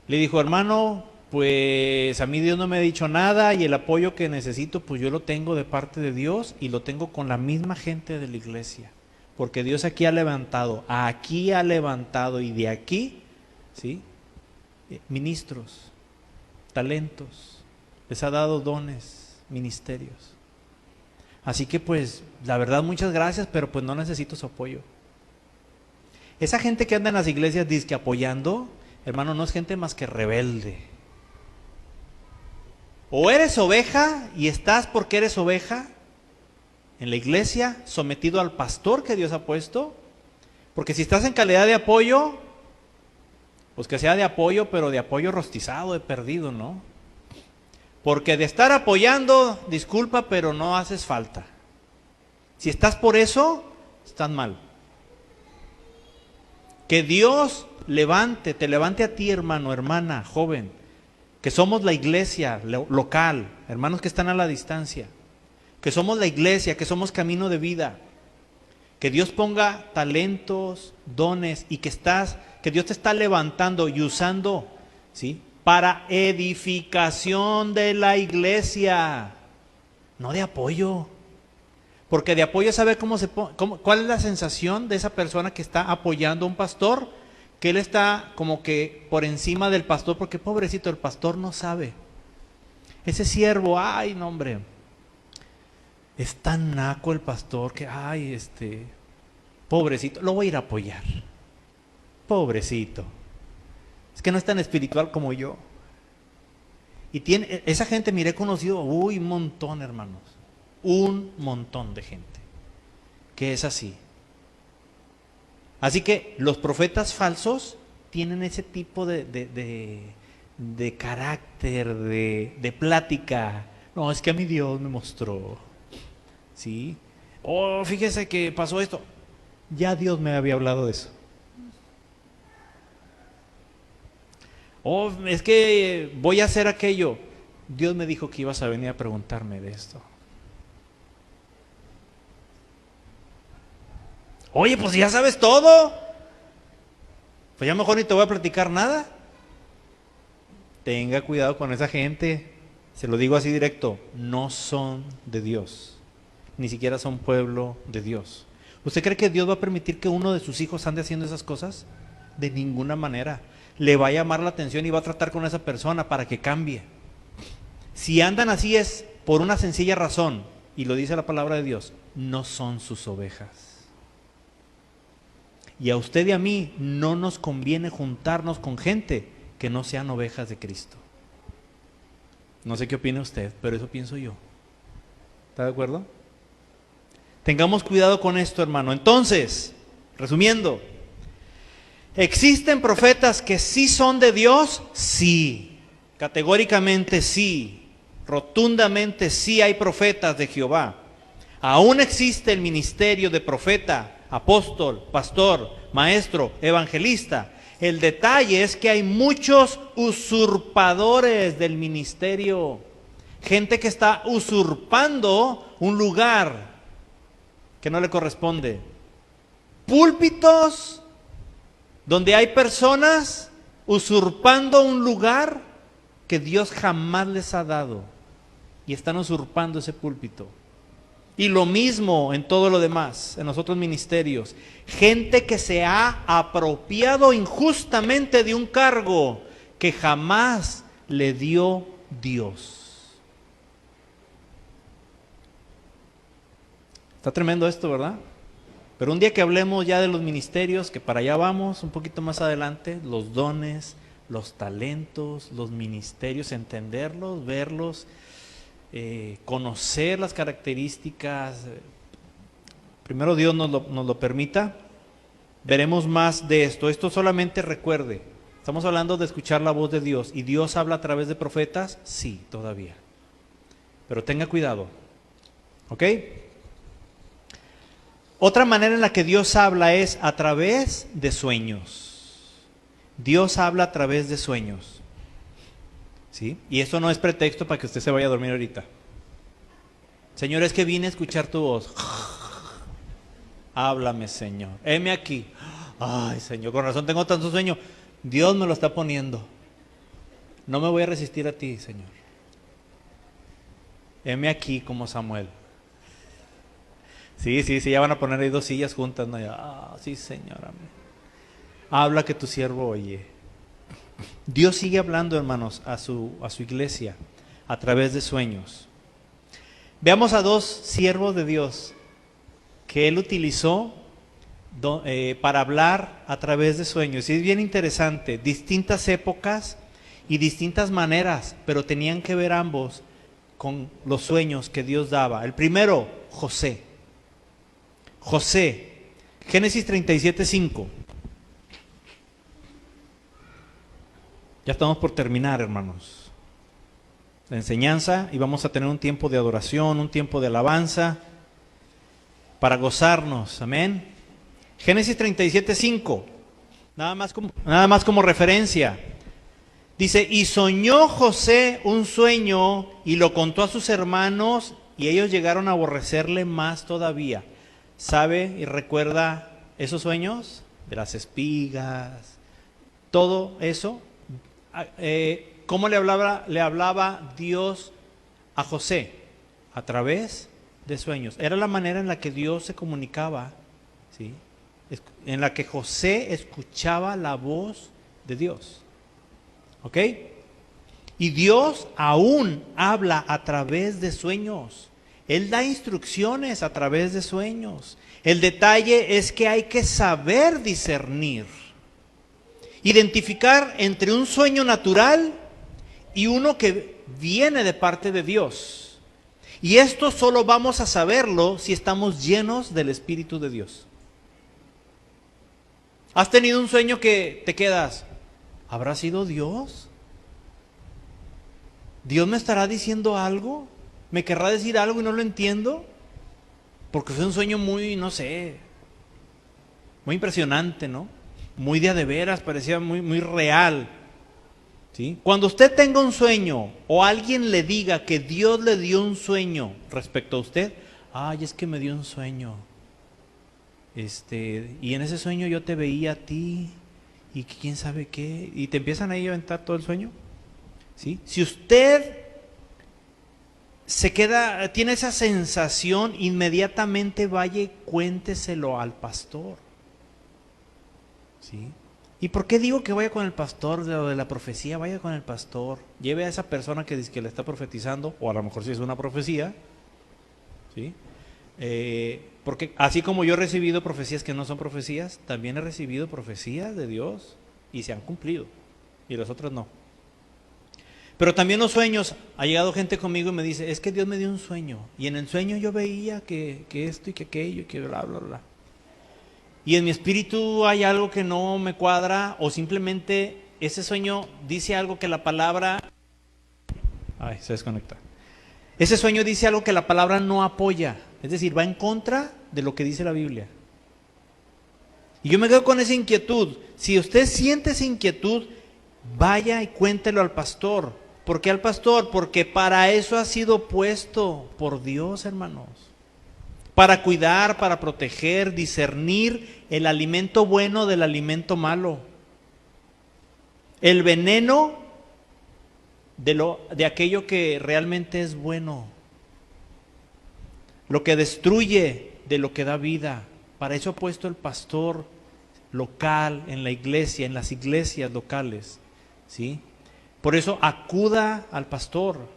Le dijo, hermano, pues a mí Dios no me ha dicho nada y el apoyo que necesito, pues yo lo tengo de parte de Dios y lo tengo con la misma gente de la iglesia. Porque Dios aquí ha levantado y de aquí, ¿sí? Ministros, talentos, les ha dado dones, ministerios. Así que pues, la verdad, muchas gracias, pero pues no necesito su apoyo. Esa gente que anda en las iglesias dizque apoyando, hermano, no es gente más que rebelde. O eres oveja y estás porque eres oveja en la iglesia, sometido al pastor que Dios ha puesto, porque si estás en calidad de apoyo, pues que sea de apoyo, pero de apoyo rostizado, de perdido, ¿no? Porque de estar apoyando, disculpa, pero no haces falta. Si estás por eso, estás mal. Que Dios te levante a ti, hermano, hermana, joven, que somos la iglesia local, hermanos que están a la distancia, que somos la iglesia, que somos camino de vida, que Dios ponga talentos, dones y que Dios te está levantando y usando, ¿sí?, para edificación de la iglesia, no de apoyo. Porque de apoyo, ¿sabe cuál es la sensación de esa persona que está apoyando a un pastor? Que él está como que por encima del pastor, porque pobrecito, el pastor no sabe. Ese siervo, no hombre, es tan naco el pastor que, pobrecito, lo voy a ir a apoyar. Pobrecito. Es que no es tan espiritual como yo. Y esa gente, he conocido, un montón, hermanos. Un montón de gente que es así. Así que los profetas falsos tienen ese tipo de carácter, de plática. No, es que a mí Dios me mostró. ¿Sí? Fíjese que pasó esto. Ya Dios me había hablado de eso. Es que voy a hacer aquello. Dios me dijo que ibas a venir a preguntarme de esto. Oye, pues ya sabes todo. Pues ya mejor ni te voy a platicar nada. Tenga cuidado con esa gente. Se lo digo así directo. No son de Dios. Ni siquiera son pueblo de Dios. ¿Usted cree que Dios va a permitir que uno de sus hijos ande haciendo esas cosas? De ninguna manera. Le va a llamar la atención y va a tratar con esa persona para que cambie. Si andan así es por una sencilla razón, y lo dice la palabra de Dios, no son sus ovejas. Y a usted y a mí no nos conviene juntarnos con gente que no sean ovejas de Cristo. No sé qué opina usted, pero eso pienso yo. ¿Está de acuerdo? Tengamos cuidado con esto, hermano. Entonces, resumiendo, ¿existen profetas que sí son de Dios? Sí, categóricamente sí, rotundamente sí hay profetas de Jehová. Aún existe el ministerio de profeta, apóstol, pastor, maestro, evangelista. El detalle es que hay muchos usurpadores del ministerio, gente que está usurpando un lugar que no le corresponde. Púlpitos donde hay personas usurpando un lugar que Dios jamás les ha dado y están usurpando ese púlpito. Y lo mismo en todo lo demás, en los otros ministerios. Gente que se ha apropiado injustamente de un cargo que jamás le dio Dios. Está tremendo esto, ¿verdad? Pero un día que hablemos ya de los ministerios, que para allá vamos un poquito más adelante, los dones, los talentos, los ministerios, entenderlos, verlos, conocer las características. Primero Dios nos lo permita, veremos más de esto. Esto solamente recuerde, estamos hablando de escuchar la voz de Dios. ¿Y Dios habla a través de profetas? Sí, todavía. Pero tenga cuidado, ¿ok? Otra manera en la que Dios habla es a través de sueños. Dios habla a través de sueños. ¿Sí? Y eso no es pretexto para que usted se vaya a dormir ahorita. Señor, es que vine a escuchar tu voz. Háblame, Señor. Heme aquí. Ay, Señor, con razón tengo tanto sueño. Dios me lo está poniendo. No me voy a resistir a ti, Señor. Heme aquí como Samuel. Sí, ya van a poner ahí 2 sillas juntas, ¿no? Sí, Señor, amén. Habla que tu siervo oye. Dios sigue hablando, hermanos, a su iglesia a través de sueños. Veamos a 2 siervos de Dios que Él utilizó para hablar a través de sueños. Y es bien interesante, distintas épocas y distintas maneras, pero tenían que ver ambos con los sueños que Dios daba. El primero, José, Génesis 37:5. Ya estamos por terminar, hermanos, la enseñanza, y vamos a tener un tiempo de adoración, un tiempo de alabanza para gozarnos, amén. Génesis 37:5, nada más como referencia. Dice, y soñó José un sueño y lo contó a sus hermanos y ellos llegaron a aborrecerle más todavía. ¿Sabe y recuerda esos sueños? De las espigas, todo eso. ¿Cómo le hablaba Dios a José? A través de sueños. Era la manera en la que Dios se comunicaba, ¿sí? En la que José escuchaba la voz de Dios. ¿Ok? Y Dios aún habla a través de sueños. Él da instrucciones a través de sueños. El detalle es que hay que saber discernir, identificar entre un sueño natural y uno que viene de parte de Dios. Y esto solo vamos a saberlo si estamos llenos del Espíritu de Dios. ¿Has tenido un sueño que te quedas? ¿Habrá sido Dios? ¿Dios me estará diciendo algo? ¿Me querrá decir algo y no lo entiendo? Porque fue un sueño muy, no sé, muy impresionante, ¿no? Muy de veras, parecía muy real. ¿Sí? Cuando usted tenga un sueño o alguien le diga que Dios le dio un sueño respecto a usted, ay, es que me dio un sueño. Y en ese sueño yo te veía a ti y quién sabe qué, y te empiezan ahí a aventar todo el sueño. ¿Sí? Si usted tiene esa sensación, inmediatamente vaya y cuénteselo al pastor. ¿Sí? ¿Y por qué digo que vaya con el pastor de la profecía? Vaya con el pastor, lleve a esa persona que dice que le está profetizando, o a lo mejor si es una profecía, ¿sí? Porque así como yo he recibido profecías que no son profecías, también he recibido profecías de Dios y se han cumplido. y las otras no. Pero también los sueños, ha llegado gente conmigo y me dice, es que Dios me dio un sueño, y en el sueño yo veía que esto y que aquello y que bla, bla, bla. Y en mi espíritu hay algo que no me cuadra, o simplemente ese sueño dice algo que la palabra... Ay, se desconecta. Ese sueño dice algo que la palabra no apoya, es decir, va en contra de lo que dice la Biblia. Y yo me quedo con esa inquietud. Si usted siente esa inquietud, vaya y cuéntelo al pastor. ¿Por qué al pastor? Porque para eso ha sido puesto por Dios, hermanos. Para cuidar, para proteger, discernir el alimento bueno del alimento malo. El veneno de aquello que realmente es bueno. Lo que destruye de lo que da vida. Para eso ha puesto el pastor local en la iglesia, en las iglesias locales, ¿sí? Por eso acuda al pastor.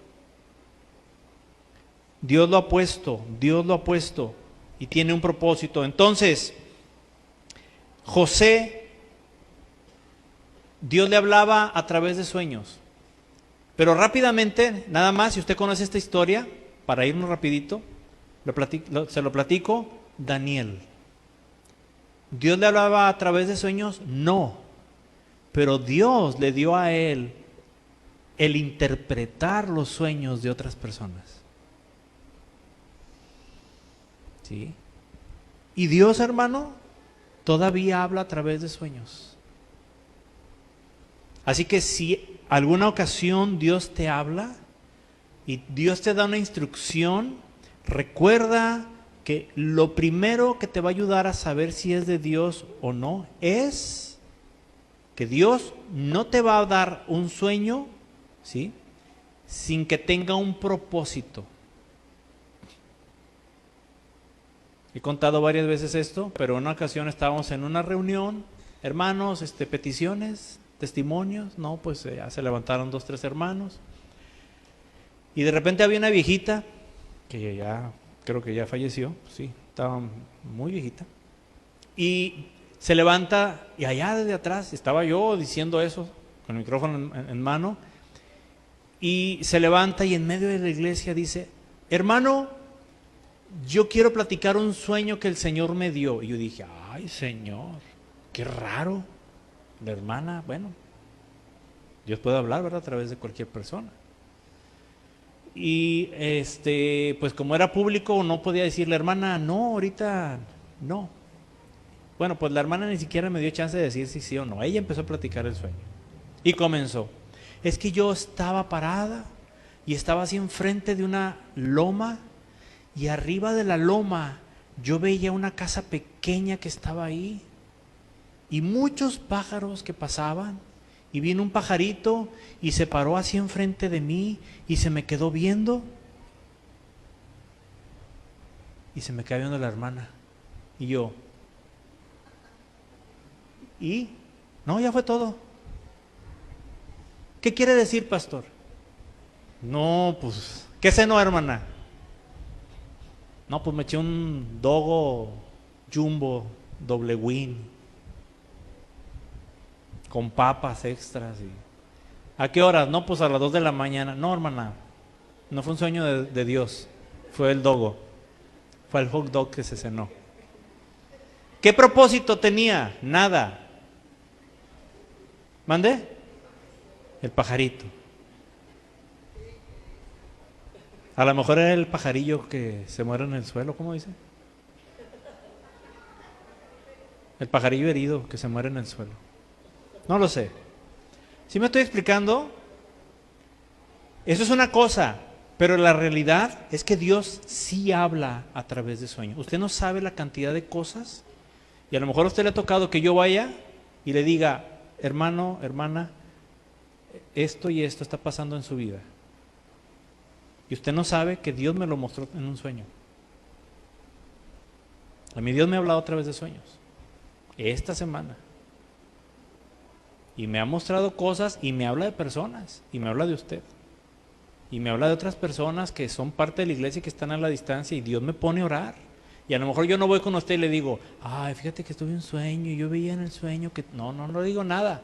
Dios lo ha puesto y tiene un propósito. Entonces, José, Dios le hablaba a través de sueños. Pero rápidamente, nada más, si usted conoce esta historia, para irnos rapidito, se lo platico, Daniel. ¿Dios le hablaba a través de sueños? No. Pero Dios le dio a él el interpretar los sueños de otras personas. ¿Sí? Y Dios, hermano, todavía habla a través de sueños. Así que si alguna ocasión Dios te habla y Dios te da una instrucción, recuerda que lo primero que te va a ayudar a saber si es de Dios o no es que Dios no te va a dar un sueño, ¿sí?, sin que tenga un propósito. He contado varias veces esto, pero en una ocasión estábamos en una reunión, hermanos, peticiones, testimonios, no, pues ya se levantaron 2, 3 hermanos, y de repente había una viejita, que ya, creo que ya falleció, sí, estaba muy viejita, y se levanta, y allá desde atrás, estaba yo diciendo eso, con el micrófono en mano, y se levanta y en medio de la iglesia dice, hermano, yo quiero platicar un sueño que el Señor me dio. Y yo dije, ay Señor, qué raro. La hermana, bueno, Dios puede hablar, ¿verdad?, a través de cualquier persona. Y pues como era público, no podía decirle, hermana, no, ahorita no. Bueno, pues la hermana ni siquiera me dio chance de decir si sí o no. Ella empezó a platicar el sueño. Y comenzó. Es que yo estaba parada y estaba así enfrente de una loma, y arriba de la loma yo veía una casa pequeña que estaba ahí y muchos pájaros que pasaban, y vino un pajarito y se paró así enfrente de mí y se me quedó viendo, y se me quedó viendo la hermana y yo, y no, ya fue todo. ¿Qué quiere decir, pastor? No, pues, ¿qué cenó, hermana? No, pues me eché un dogo jumbo, doble win, con papas extras. ¿A qué horas? No, pues a las 2 de la mañana. No, hermana, no fue un sueño de Dios, fue el dogo, fue el hot dog que se cenó. ¿Qué propósito tenía? Nada. ¿Mandé? El pajarito. A lo mejor era el pajarillo que se muere en el suelo, ¿cómo dice? El pajarillo herido que se muere en el suelo. No lo sé. ¿Sí me estoy explicando? Eso es una cosa, pero la realidad es que Dios sí habla a través de sueños. Usted no sabe la cantidad de cosas, y a lo mejor a usted le ha tocado que yo vaya y le diga, hermano, hermana, esto y esto está pasando en su vida. Y usted no sabe que Dios me lo mostró en un sueño. A mí Dios me ha hablado a través de sueños esta semana, y me ha mostrado cosas, y me habla de personas, y me habla de usted, y me habla de otras personas que son parte de la iglesia y que están a la distancia, y Dios me pone a orar. Y a lo mejor yo no voy con usted y le digo, ay, fíjate que tuve un sueño y yo veía en el sueño que... No le digo nada,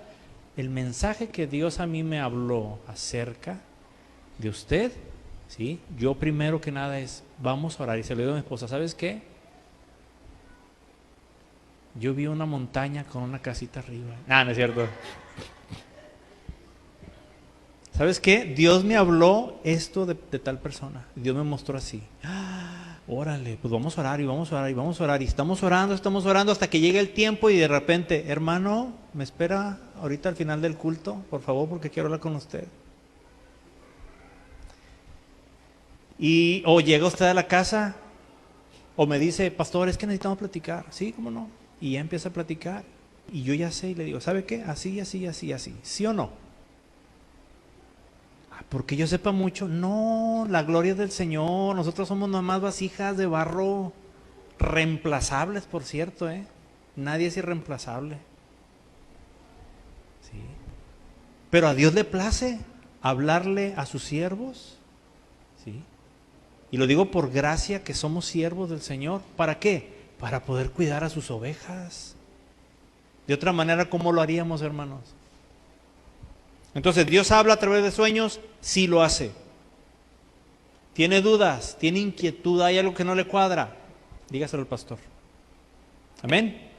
el mensaje que Dios a mí me habló acerca de usted, ¿sí? Yo primero que nada es, vamos a orar. Y se lo digo a mi esposa, ¿sabes qué? Yo vi una montaña con una casita arriba. No es cierto. ¿Sabes qué? Dios me habló esto de tal persona. Dios me mostró así. Órale, pues vamos a orar y vamos a orar y vamos a orar. Y estamos orando hasta que llegue el tiempo y de repente, hermano, me espera ahorita al final del culto, por favor, porque quiero hablar con usted. O llega usted a la casa o me dice, pastor, es que necesitamos platicar. Sí, ¿cómo no? Y ya empieza a platicar. Y yo ya sé y le digo, ¿sabe qué? Así, así, así, así. ¿Sí o no? Porque yo sepa mucho. No, la gloria del Señor. Nosotros somos nomás vasijas de barro reemplazables, por cierto, ¿eh? Nadie es irreemplazable. ¿Sí? Pero a Dios le place hablarle a sus siervos. ¿Sí? Y lo digo por gracia que somos siervos del Señor. ¿Para qué? Para poder cuidar a sus ovejas. De otra manera, ¿cómo lo haríamos, hermanos? Entonces, ¿Dios habla a través de sueños? Sí lo hace. ¿Tiene dudas? ¿Tiene inquietud? ¿Hay algo que no le cuadra? Dígaselo al pastor. Amén.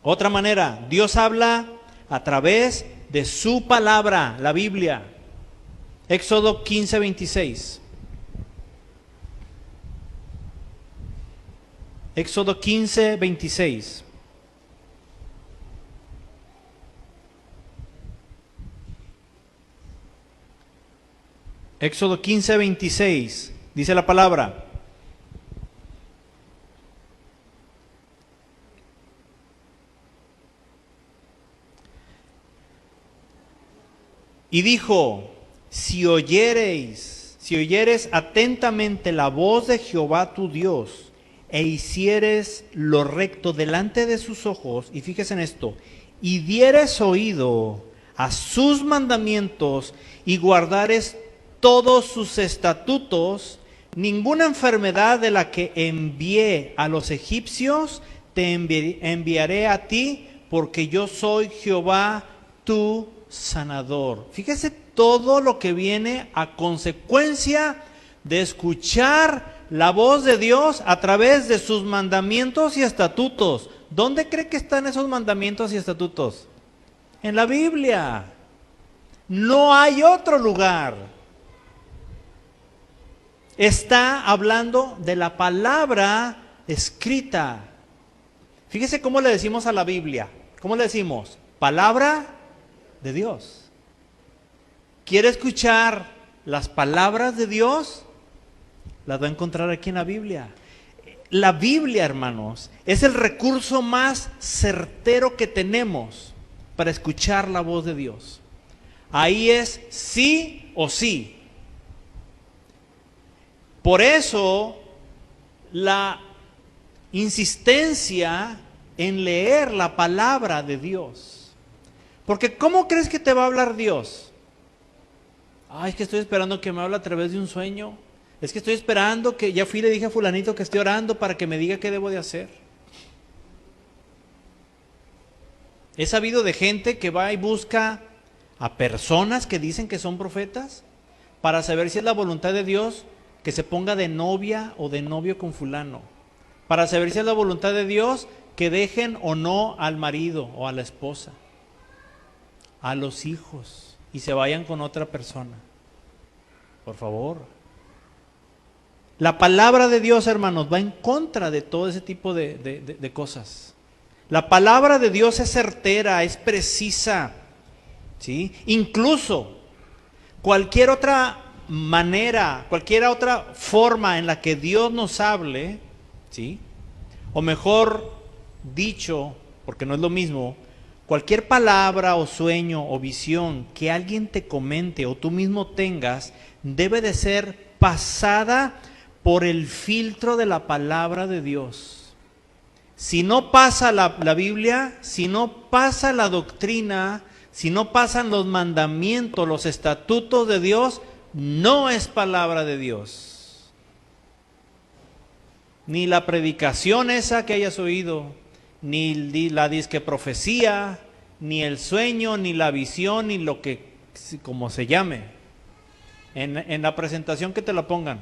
Otra manera, Dios habla a través de su palabra, la Biblia. Éxodo 15:26. Éxodo 15:26. Éxodo 15:26, dice la palabra. Y dijo, si oyeres atentamente la voz de Jehová tu Dios, e hicieres lo recto delante de sus ojos, y fíjese en esto, y dieres oído a sus mandamientos, y guardares todos sus estatutos, ninguna enfermedad de la que envié a los egipcios te enviaré a ti, porque yo soy Jehová tu sanador. Fíjese todo lo que viene a consecuencia de escuchar la voz de Dios a través de sus mandamientos y estatutos. ¿Dónde cree que están esos mandamientos y estatutos? En la Biblia. No hay otro lugar. Está hablando de la palabra escrita. Fíjese cómo le decimos a la Biblia. ¿Cómo le decimos? Palabra de Dios. ¿Quiere escuchar las palabras de Dios? Las va a encontrar aquí en la Biblia. La Biblia, hermanos, es el recurso más certero que tenemos para escuchar la voz de Dios. Ahí es sí o sí. Por eso, la insistencia en leer la palabra de Dios. Porque ¿cómo crees que te va a hablar Dios? Ay, es que estoy esperando que me hable a través de un sueño. Es que estoy esperando que, ya fui y le dije a fulanito que estoy orando para que me diga qué debo de hacer. He sabido de gente que va y busca a personas que dicen que son profetas para saber si es la voluntad de Dios que se ponga de novia o de novio con fulano, para saber si es la voluntad de Dios que dejen o no al marido o a la esposa, a los hijos, y se vayan con otra persona. Por favor. La palabra de Dios, hermanos, va en contra de todo ese tipo de cosas. La palabra de Dios es certera, es precisa, ¿sí? Incluso cualquier otra manera, cualquier otra forma en la que Dios nos hable, ¿sí? O mejor dicho, porque no es lo mismo, cualquier palabra o sueño o visión que alguien te comente o tú mismo tengas, debe de ser pasada por el filtro de la palabra de Dios. Si no pasa la Biblia, si no pasa la doctrina, si no pasan los mandamientos, los estatutos de Dios, no es palabra de Dios. Ni la predicación esa que hayas oído, ni la disque profecía, ni el sueño, ni la visión, ni lo que, como se llame, en la presentación que te la pongan.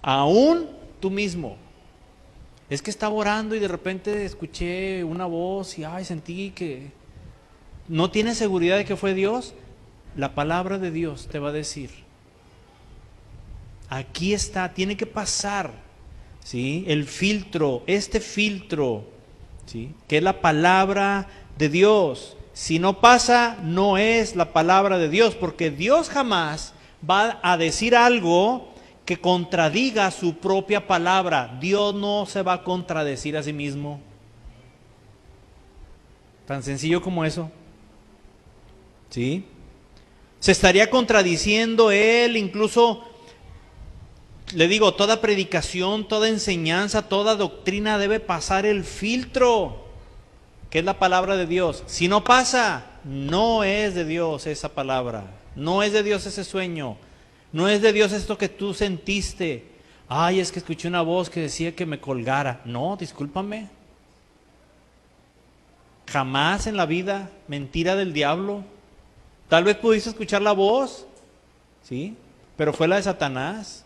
Aún tú mismo. Es que estaba orando y de repente escuché una voz y sentí que no tienes seguridad de que fue Dios. La palabra de Dios te va a decir, aquí está, tiene que pasar, ¿sí? El filtro, este filtro, ¿sí? Que es la palabra de Dios. Si no pasa, no es la palabra de Dios, porque Dios jamás va a decir algo que contradiga su propia palabra. Dios no se va a contradecir a sí mismo. Tan sencillo como eso. ¿Sí? Se estaría contradiciendo Él, incluso, le digo, toda predicación, toda enseñanza, toda doctrina debe pasar el filtro, que es la palabra de Dios. Si no pasa, no es de Dios esa palabra, no es de Dios ese sueño, no es de Dios esto que tú sentiste. Es que escuché una voz que decía que me colgara. No, discúlpame. Jamás en la vida, mentira del diablo. Tal vez pudiste escuchar la voz, ¿sí? Pero fue la de Satanás,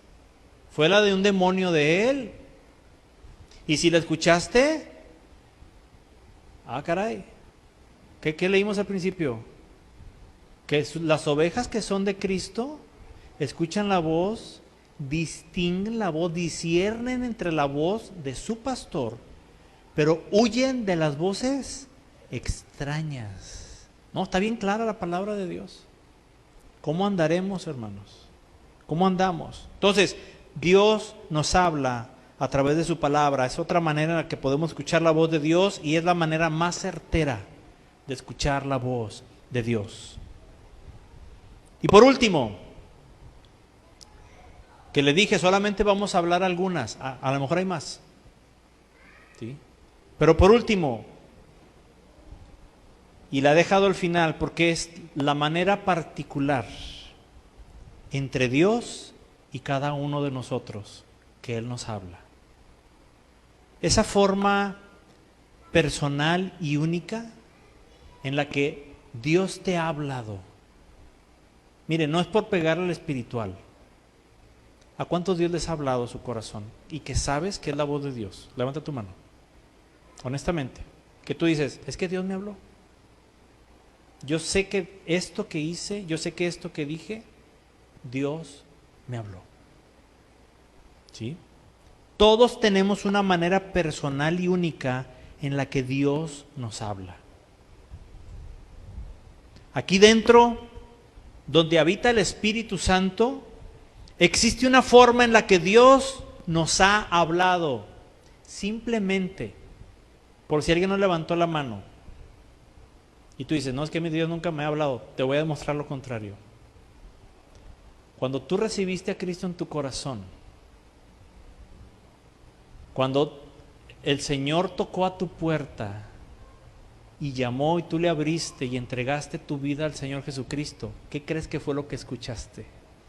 fue la de un demonio de él. Y si la escuchaste, caray, ¿qué leímos al principio? Que las ovejas que son de Cristo escuchan la voz, distinguen la voz, disciernen entre la voz de su pastor, pero huyen de las voces extrañas. No, está bien clara la palabra de Dios. ¿Cómo andaremos, hermanos? ¿Cómo andamos? Entonces, Dios nos habla a través de su palabra. Es otra manera en la que podemos escuchar la voz de Dios y es la manera más certera de escuchar la voz de Dios. Y por último, que le dije, solamente vamos a hablar algunas, a lo mejor hay más, ¿sí? Pero por último, y la he dejado al final porque es la manera particular entre Dios y cada uno de nosotros que Él nos habla. Esa forma personal y única en la que Dios te ha hablado. Mire, no es por pegarle al espiritual. ¿A cuántos Dios les ha hablado a su corazón? Y que sabes que es la voz de Dios. Levanta tu mano. Honestamente. Que tú dices, es que Dios me habló. Yo sé que esto que hice, yo sé que esto que dije, Dios me habló. ¿Sí? Todos tenemos una manera personal y única en la que Dios nos habla. Aquí dentro, donde habita el Espíritu Santo, existe una forma en la que Dios nos ha hablado. Simplemente, por si alguien no levantó la mano, y tú dices, no, es que mi Dios nunca me ha hablado, te voy a demostrar lo contrario. Cuando tú recibiste a Cristo en tu corazón, cuando el Señor tocó a tu puerta y llamó y tú le abriste y entregaste tu vida al Señor Jesucristo, ¿qué crees que fue lo que escuchaste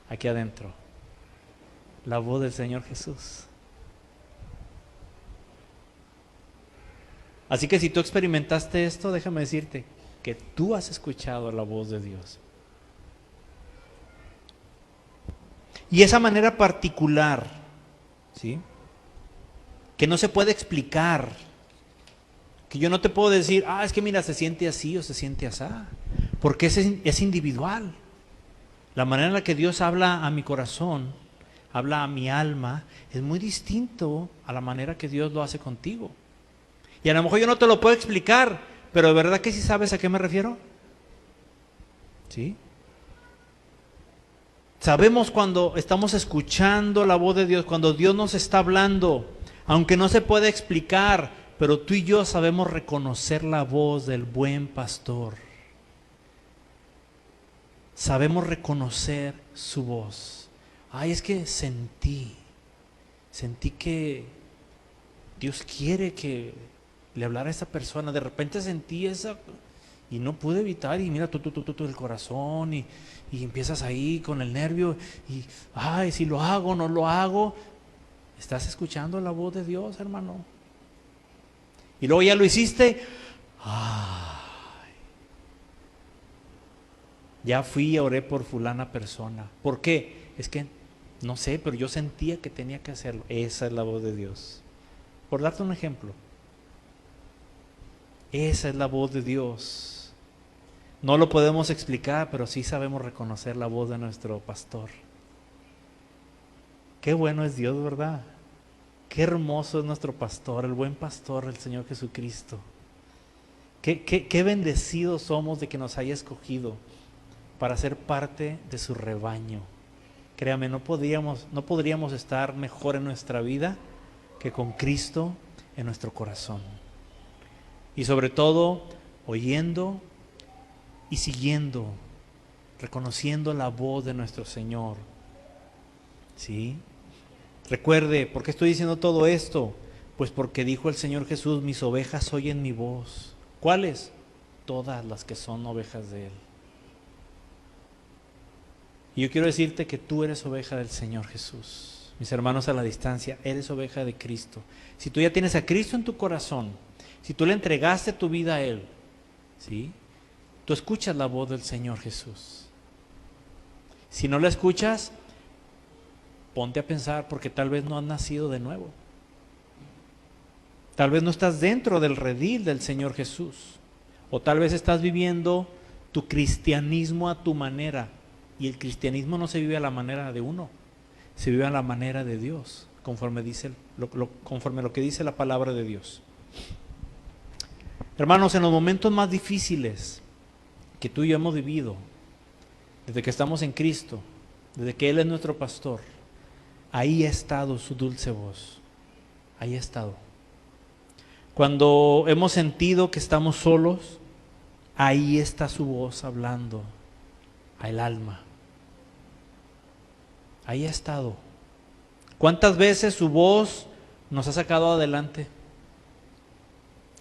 aquí adentro? La voz del Señor Jesús. Así que si tú experimentaste esto, déjame decirte que tú has escuchado la voz de Dios. Y esa manera particular, ¿sí?, que no se puede explicar, que yo no te puedo decir, es que mira, se siente así o se siente así, porque es individual. La manera en la que Dios habla a mi corazón, habla a mi alma, es muy distinto a la manera que Dios lo hace contigo. Y a lo mejor yo no te lo puedo explicar, pero ¿de verdad que sí sabes a qué me refiero? ¿Sí? Sabemos cuando estamos escuchando la voz de Dios, cuando Dios nos está hablando, aunque no se puede explicar, pero tú y yo sabemos reconocer la voz del buen pastor. Sabemos reconocer su voz. Es que sentí que Dios quiere que le hablara a esa persona. De repente sentí esa y no pude evitar, y mira tú el corazón y empiezas ahí con el nervio y si lo hago, no lo hago. ¿Estás escuchando la voz de Dios, hermano? Y luego ya lo hiciste. Ya fui y oré por fulana persona. ¿Por qué? Es que no sé, pero yo sentía que tenía que hacerlo. Esa es la voz de Dios. Por darte un ejemplo. Esa es la voz de Dios. No lo podemos explicar, pero sí sabemos reconocer la voz de nuestro pastor. Qué bueno es Dios, ¿verdad? Qué hermoso es nuestro pastor, el buen pastor, el Señor Jesucristo. Qué bendecidos somos de que nos haya escogido para ser parte de su rebaño. Créame, no podríamos estar mejor en nuestra vida que con Cristo en nuestro corazón. Y sobre todo, oyendo y siguiendo, reconociendo la voz de nuestro Señor. ¿Sí? Recuerde, ¿por qué estoy diciendo todo esto? Pues porque dijo el Señor Jesús, mis ovejas oyen mi voz. ¿Cuáles? Todas las que son ovejas de Él. Y yo quiero decirte que tú eres oveja del Señor Jesús. Mis hermanos a la distancia, eres oveja de Cristo. Si tú ya tienes a Cristo en tu corazón, si tú le entregaste tu vida a Él, ¿sí? Tú escuchas la voz del Señor Jesús. Si no la escuchas, ponte a pensar porque tal vez no has nacido de nuevo. Tal vez no estás dentro del redil del Señor Jesús. O tal vez estás viviendo tu cristianismo a tu manera. Y el cristianismo no se vive a la manera de uno, se vive a la manera de Dios, conforme lo que dice la palabra de Dios. Hermanos, en los momentos más difíciles que tú y yo hemos vivido, desde que estamos en Cristo, desde que Él es nuestro pastor, ahí ha estado su dulce voz, ahí ha estado. Cuando hemos sentido que estamos solos, ahí está su voz hablando al alma. Ahí ha estado. ¿Cuántas veces su voz nos ha sacado adelante?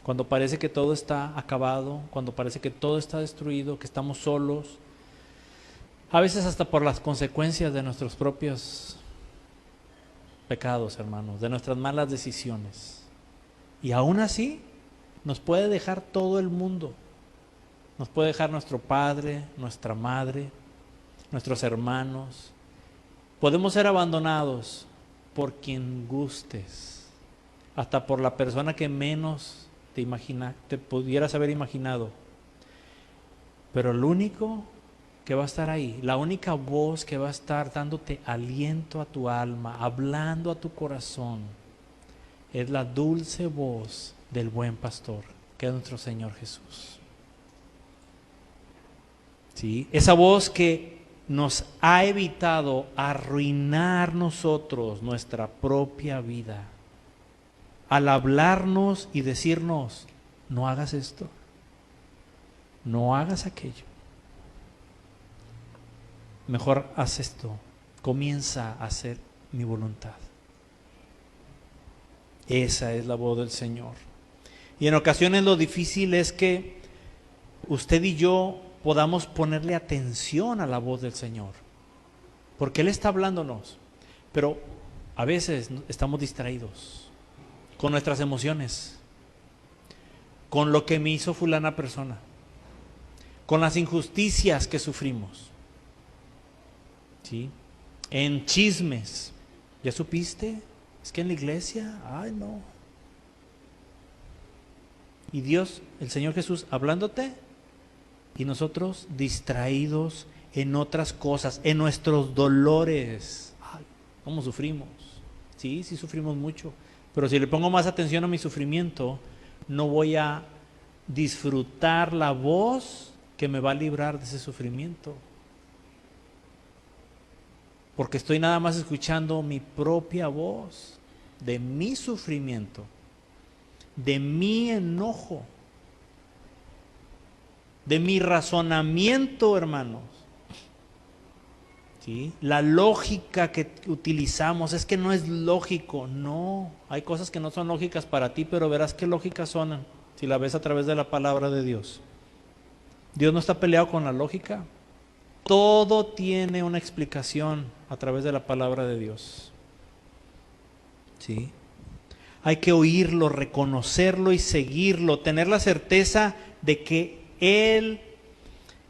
Cuando parece que todo está acabado, cuando parece que todo está destruido, que estamos solos, a veces hasta por las consecuencias de nuestros propios pecados, hermanos, de nuestras malas decisiones. Y aún así, nos puede dejar todo el mundo. Nos puede dejar nuestro padre, nuestra madre, nuestros hermanos. Podemos ser abandonados por quien gustes, hasta por la persona que menos te pudieras haber imaginado. Pero el único que va a estar ahí, la única voz que va a estar dándote aliento a tu alma, hablando a tu corazón, es la dulce voz del buen pastor, que es nuestro Señor Jesús. ¿Sí? Esa voz que nos ha evitado arruinar nosotros nuestra propia vida, al hablarnos y decirnos, no hagas esto, no hagas aquello, mejor haz esto, comienza a hacer mi voluntad. Esa es la voz del Señor. Y en ocasiones lo difícil es que usted y yo podamos ponerle atención a la voz del Señor, porque Él está hablándonos, pero a veces estamos distraídos con nuestras emociones, con lo que me hizo fulana persona, con las injusticias que sufrimos, ¿sí? En chismes. ¿Ya supiste? Es que en la iglesia, ay no. Y Dios, el Señor Jesús, hablándote, y nosotros distraídos en otras cosas, en nuestros dolores. Ay, ¿cómo sufrimos? Sí, sí sufrimos mucho. Pero si le pongo más atención a mi sufrimiento, no voy a disfrutar la voz que me va a librar de ese sufrimiento. Porque estoy nada más escuchando mi propia voz, de mi sufrimiento, de mi enojo, de mi razonamiento, hermanos. ¿Sí? La lógica que utilizamos es que no es lógico. No, hay cosas que no son lógicas para ti, pero verás qué lógicas son si la ves a través de la palabra de Dios. Dios no está peleado con la lógica. Todo tiene una explicación a través de la palabra de Dios. ¿Sí? Hay que oírlo, reconocerlo y seguirlo, tener la certeza de que Él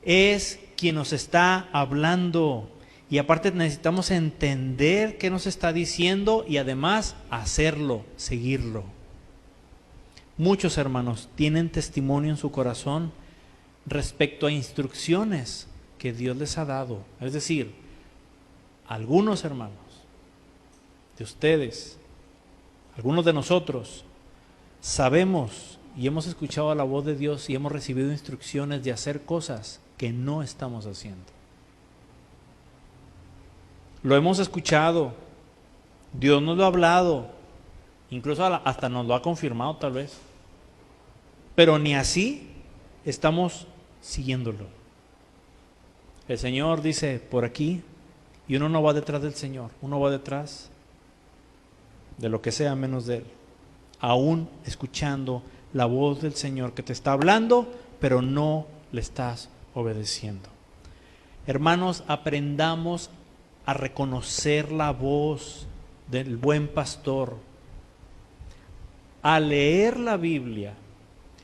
es quien nos está hablando. Y aparte necesitamos entender qué nos está diciendo y además hacerlo, seguirlo. Muchos hermanos tienen testimonio en su corazón respecto a instrucciones que Dios les ha dado. Es decir, algunos hermanos de ustedes, algunos de nosotros, sabemos y hemos escuchado la voz de Dios y hemos recibido instrucciones de hacer cosas que no estamos haciendo. Lo hemos escuchado, Dios nos lo ha hablado, incluso hasta nos lo ha confirmado tal vez, pero ni así estamos siguiéndolo. El Señor dice por aquí y uno no va detrás del Señor, uno va detrás de lo que sea menos de Él, aún escuchando la voz del Señor que te está hablando, pero no le estás obedeciendo. Hermanos, aprendamos a reconocer la voz del buen pastor, a leer la Biblia,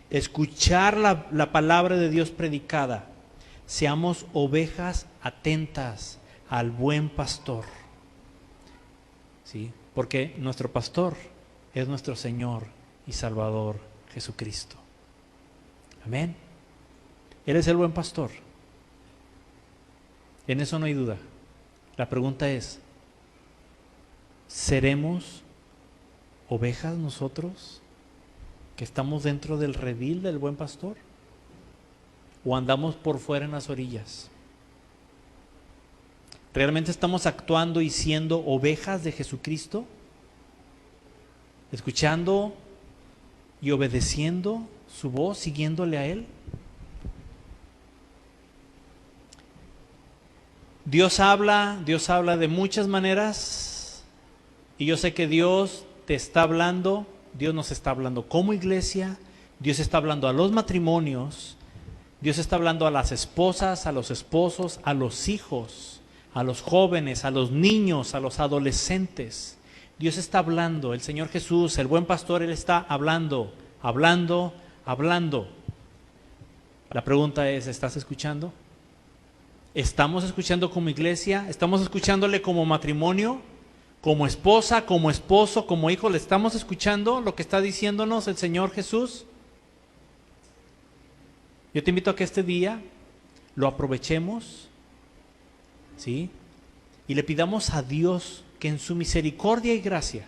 escuchar la palabra de Dios predicada. Seamos ovejas atentas al buen pastor, ¿sí? Porque nuestro pastor es nuestro Señor y Salvador Jesucristo. Amén. Él es el buen pastor. En eso no hay duda. La pregunta es, ¿seremos ovejas nosotros que estamos dentro del redil del buen pastor? ¿O andamos por fuera en las orillas? ¿Realmente estamos actuando y siendo ovejas de Jesucristo? ¿Escuchando y obedeciendo su voz, siguiéndole a Él? Dios habla de muchas maneras y yo sé que Dios te está hablando, Dios nos está hablando como iglesia, Dios está hablando a los matrimonios, Dios está hablando a las esposas, a los esposos, a los hijos, a los jóvenes, a los niños, a los adolescentes. Dios está hablando, el Señor Jesús, el buen pastor, Él está hablando. La pregunta es, ¿estás escuchando? ¿Estamos escuchando como iglesia? ¿Estamos escuchándole como matrimonio? ¿Como esposa, como esposo, como hijo? ¿Le estamos escuchando lo que está diciéndonos el Señor Jesús? Yo te invito a que este día lo aprovechemos, ¿sí? Y le pidamos a Dios que en su misericordia y gracia,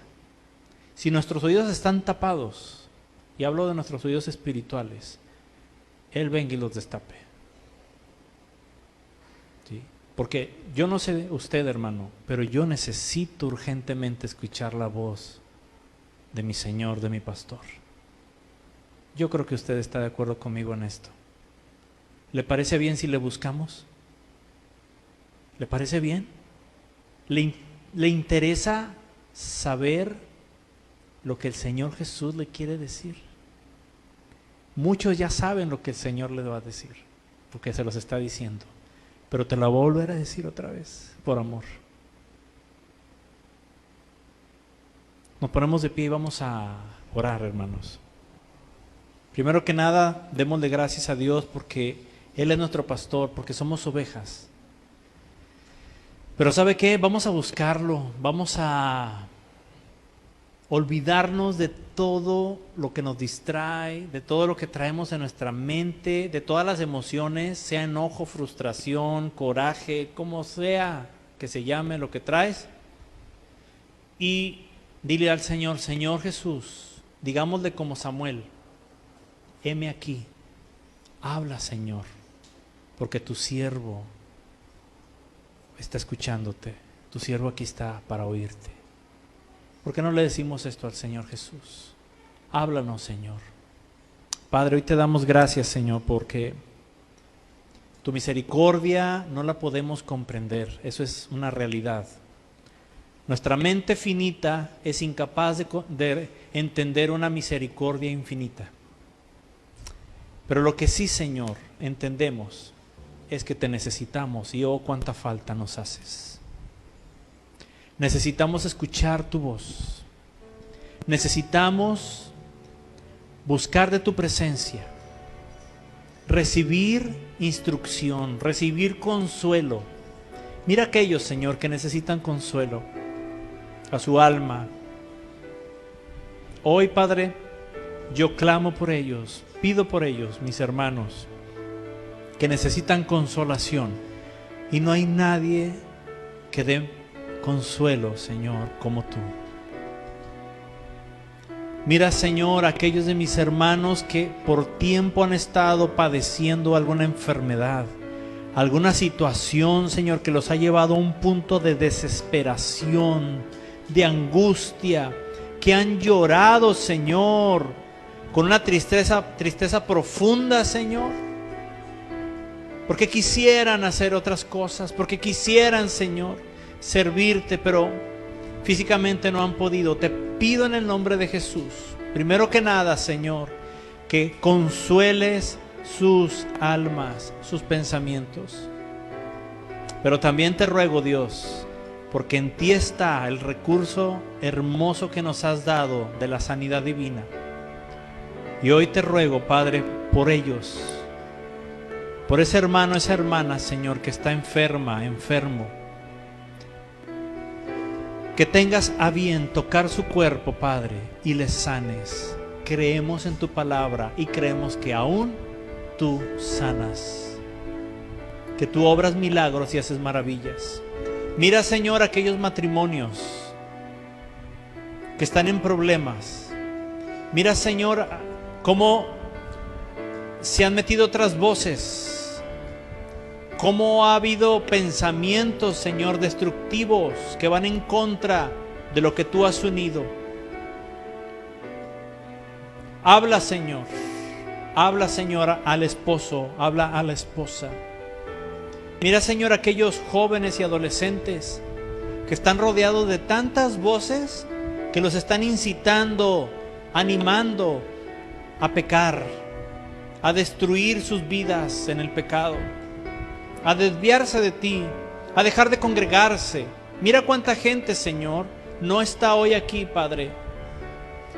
si nuestros oídos están tapados, y hablo de nuestros oídos espirituales, Él venga y los destape. ¿Sí? Porque yo no sé usted, hermano, pero yo necesito urgentemente escuchar la voz de mi Señor, de mi pastor. Yo creo que usted está de acuerdo conmigo en esto. ¿Le parece bien si le buscamos? ¿Le parece bien? ¿Le interesa saber lo que el Señor Jesús le quiere decir? Muchos ya saben lo que el Señor le va a decir, porque se los está diciendo. Pero te la voy a volver a decir otra vez, por amor. Nos ponemos de pie y vamos a orar, hermanos. Primero que nada, démosle gracias a Dios porque Él es nuestro pastor, porque somos ovejas. Pero ¿sabe qué? Vamos a buscarlo, vamos a olvidarnos de todo lo que nos distrae, de todo lo que traemos en nuestra mente, de todas las emociones, sea enojo, frustración, coraje, como sea que se llame lo que traes. Y dile al Señor, Señor Jesús, digámosle como Samuel, heme aquí, habla Señor, porque tu siervo está escuchándote, tu siervo aquí está para oírte. ¿Por qué no le decimos esto al Señor Jesús? Háblanos, Señor. Padre, hoy te damos gracias, Señor, porque tu misericordia no la podemos comprender. Eso es una realidad. Nuestra mente finita es incapaz de entender una misericordia infinita. Pero lo que sí, Señor, entendemos es que te necesitamos y oh, cuánta falta nos haces. Necesitamos escuchar tu voz. Necesitamos buscar de tu presencia. recibir instrucción, recibir consuelo. Mira a aquellos, Señor, que necesitan consuelo a su alma. Hoy, Padre, yo clamo por ellos, pido por ellos, mis hermanos, que necesitan consolación. Y no hay nadie que dé consuelo, Señor, como tú. Mira, Señor, aquellos de mis hermanos que por tiempo han estado padeciendo alguna enfermedad, alguna situación, Señor, que los ha llevado a un punto de desesperación, de angustia, que han llorado, Señor, con una tristeza profunda, Señor, porque quisieran hacer otras cosas, porque quisieran, Señor, servirte, pero físicamente no han podido. Te pido en el nombre de Jesús, primero que nada, Señor, que consueles sus almas, sus pensamientos. Pero también te ruego, Dios, porque en ti está el recurso hermoso que nos has dado de la sanidad divina. Y hoy te ruego, Padre, por ellos, por ese hermano, esa hermana, Señor, que está enferma, enfermo, que tengas a bien tocar su cuerpo, Padre, y les sanes. Creemos en tu palabra y creemos que aún tú sanas, que tú obras milagros y haces maravillas. Mira, Señor, aquellos matrimonios que están en problemas. Mira, Señor, cómo se han metido otras voces, cómo ha habido pensamientos, Señor, destructivos que van en contra de lo que tú has unido. Habla, Señor. Habla, Señor, al esposo, habla a la esposa. Mira, Señor, aquellos jóvenes y adolescentes que están rodeados de tantas voces que los están incitando, animando a pecar, a destruir sus vidas en el pecado, a desviarse de ti, a dejar de congregarse. Mira cuánta gente, Señor, no está hoy aquí, Padre.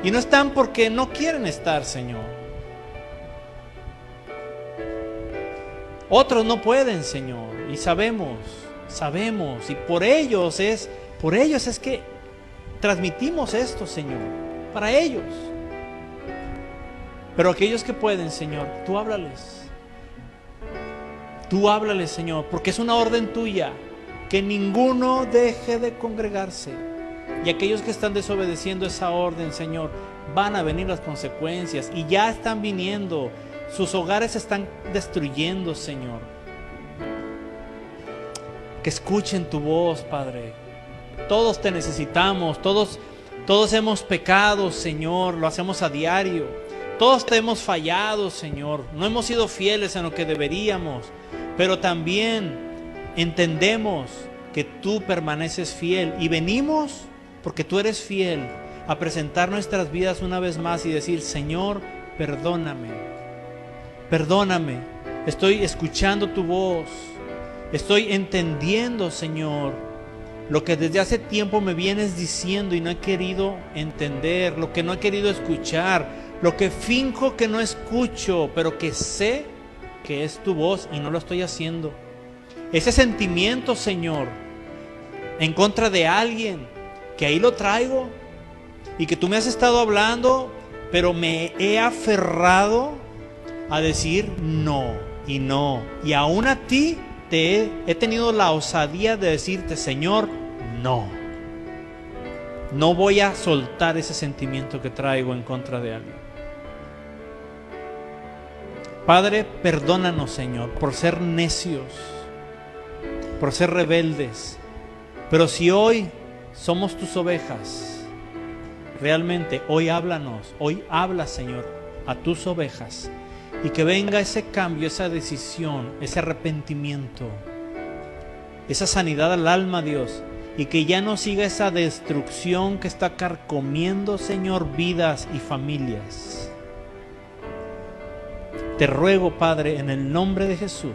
Y no están porque no quieren estar, Señor. Otros no pueden, Señor, y sabemos, y por ellos es que transmitimos esto, Señor, para ellos. Pero aquellos que pueden, Señor, tú háblales, Señor, porque es una orden tuya, que ninguno deje de congregarse. Y aquellos que están desobedeciendo esa orden, Señor, van a venir las consecuencias, y ya están viniendo. Sus hogares se están destruyendo, Señor. Que escuchen tu voz, Padre. Todos te necesitamos, todos hemos pecado, Señor, lo hacemos a diario. Todos te hemos fallado, Señor. No hemos sido fieles en lo que deberíamos, pero también entendemos que tú permaneces fiel y venimos porque tú eres fiel a presentar nuestras vidas una vez más y decir: Señor, perdóname. Perdóname, estoy escuchando tu voz, estoy entendiendo, Señor, lo que desde hace tiempo me vienes diciendo y no he querido entender, lo que no he querido escuchar, lo que finjo que no escucho, pero que sé que es tu voz y no lo estoy haciendo. Ese sentimiento, Señor, en contra de alguien, que ahí lo traigo y que tú me has estado hablando, pero me he aferrado a decir no y no, y aún a ti he tenido la osadía de decirte: Señor, no voy a soltar ese sentimiento que traigo en contra de alguien. Padre, perdónanos, Señor, por ser necios, por ser rebeldes, pero si hoy somos tus ovejas, realmente hoy háblanos, hoy habla, Señor, a tus ovejas. Y que venga ese cambio, esa decisión, ese arrepentimiento, esa sanidad al alma, Dios. Y que ya no siga esa destrucción que está carcomiendo, Señor, vidas y familias. Te ruego, Padre, en el nombre de Jesús,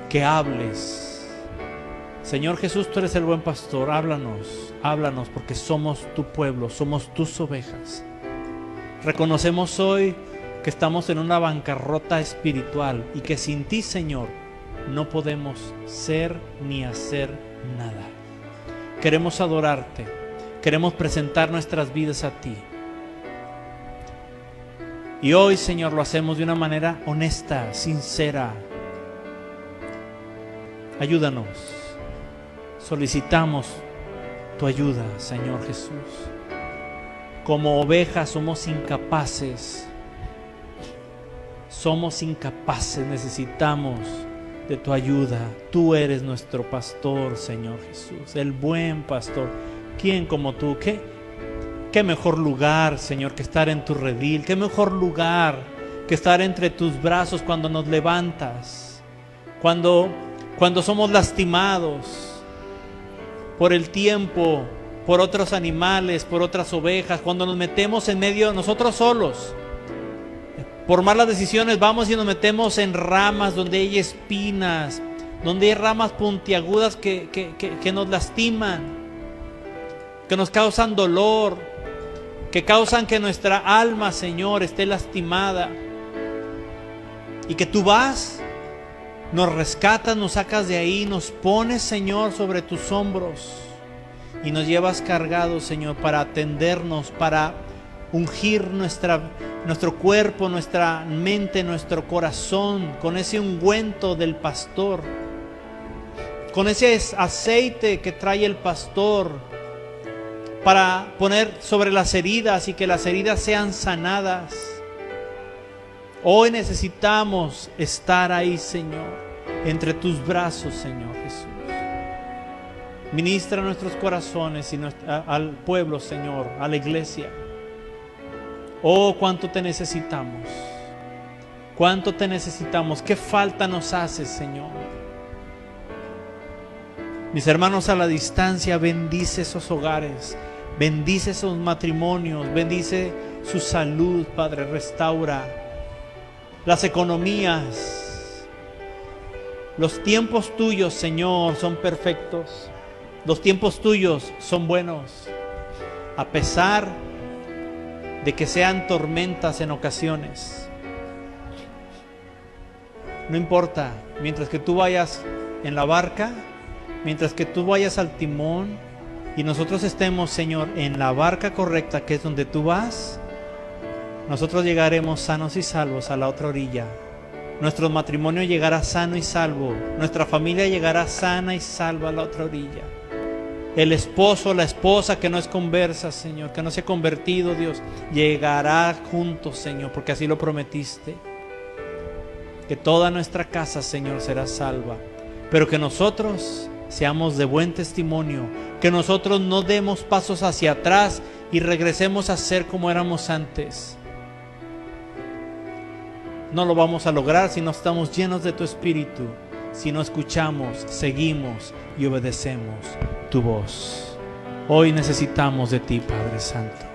que hables. Señor Jesús, tú eres el buen pastor. Háblanos, porque somos tu pueblo, somos tus ovejas. Reconocemos hoy que estamos en una bancarrota espiritual y que sin ti, Señor, no podemos ser ni hacer nada. Queremos adorarte, queremos presentar nuestras vidas a ti. Y hoy, Señor, lo hacemos de una manera honesta, sincera. Ayúdanos. Solicitamos tu ayuda, Señor Jesús. Como ovejas somos incapaces. Somos incapaces, necesitamos de tu ayuda. Tú eres nuestro pastor, Señor Jesús, el buen pastor. ¿Quién como tú? ¿Qué mejor lugar, Señor, que estar en tu redil? ¿Qué mejor lugar que estar entre tus brazos cuando nos levantas? Cuando somos lastimados por el tiempo, por otros animales, por otras ovejas, cuando nos metemos en medio de nosotros solos. Por malas decisiones vamos y nos metemos en ramas donde hay espinas, donde hay ramas puntiagudas que nos lastiman, que nos causan dolor, que causan que nuestra alma, Señor, esté lastimada. Y que tú vas, nos rescatas, nos sacas de ahí, nos pones, Señor, sobre tus hombros y nos llevas cargados, Señor, para atendernos, para ungir nuestro cuerpo, nuestra mente, nuestro corazón con ese ungüento del pastor, con ese aceite que trae el pastor para poner sobre las heridas y que las heridas sean sanadas. Hoy necesitamos estar ahí, Señor, entre tus brazos, Señor Jesús. Ministra nuestros corazones y al pueblo, Señor, a la iglesia. Oh, cuánto te necesitamos. Cuánto te necesitamos. Qué falta nos hace, Señor. Mis hermanos a la distancia, bendice esos hogares. Bendice esos matrimonios. Bendice su salud, Padre. Restaura las economías. Los tiempos tuyos, Señor, son perfectos. Los tiempos tuyos son buenos. A pesar de que sean tormentas en ocasiones. No importa, mientras que tú vayas en la barca, mientras que tú vayas al timón y nosotros estemos, Señor, en la barca correcta, que es donde tú vas, nosotros llegaremos sanos y salvos a la otra orilla. Nuestro matrimonio llegará sano y salvo. Nuestra familia llegará sana y salva a la otra orilla. El esposo, la esposa que no es conversa, Señor, que no se ha convertido, Dios, llegará juntos, Señor, porque así lo prometiste. Que toda nuestra casa, Señor, será salva. Pero que nosotros seamos de buen testimonio. Que nosotros no demos pasos hacia atrás y regresemos a ser como éramos antes. No lo vamos a lograr si no estamos llenos de tu Espíritu. Si no escuchamos, seguimos y obedecemos tu voz. Hoy necesitamos de ti, Padre Santo.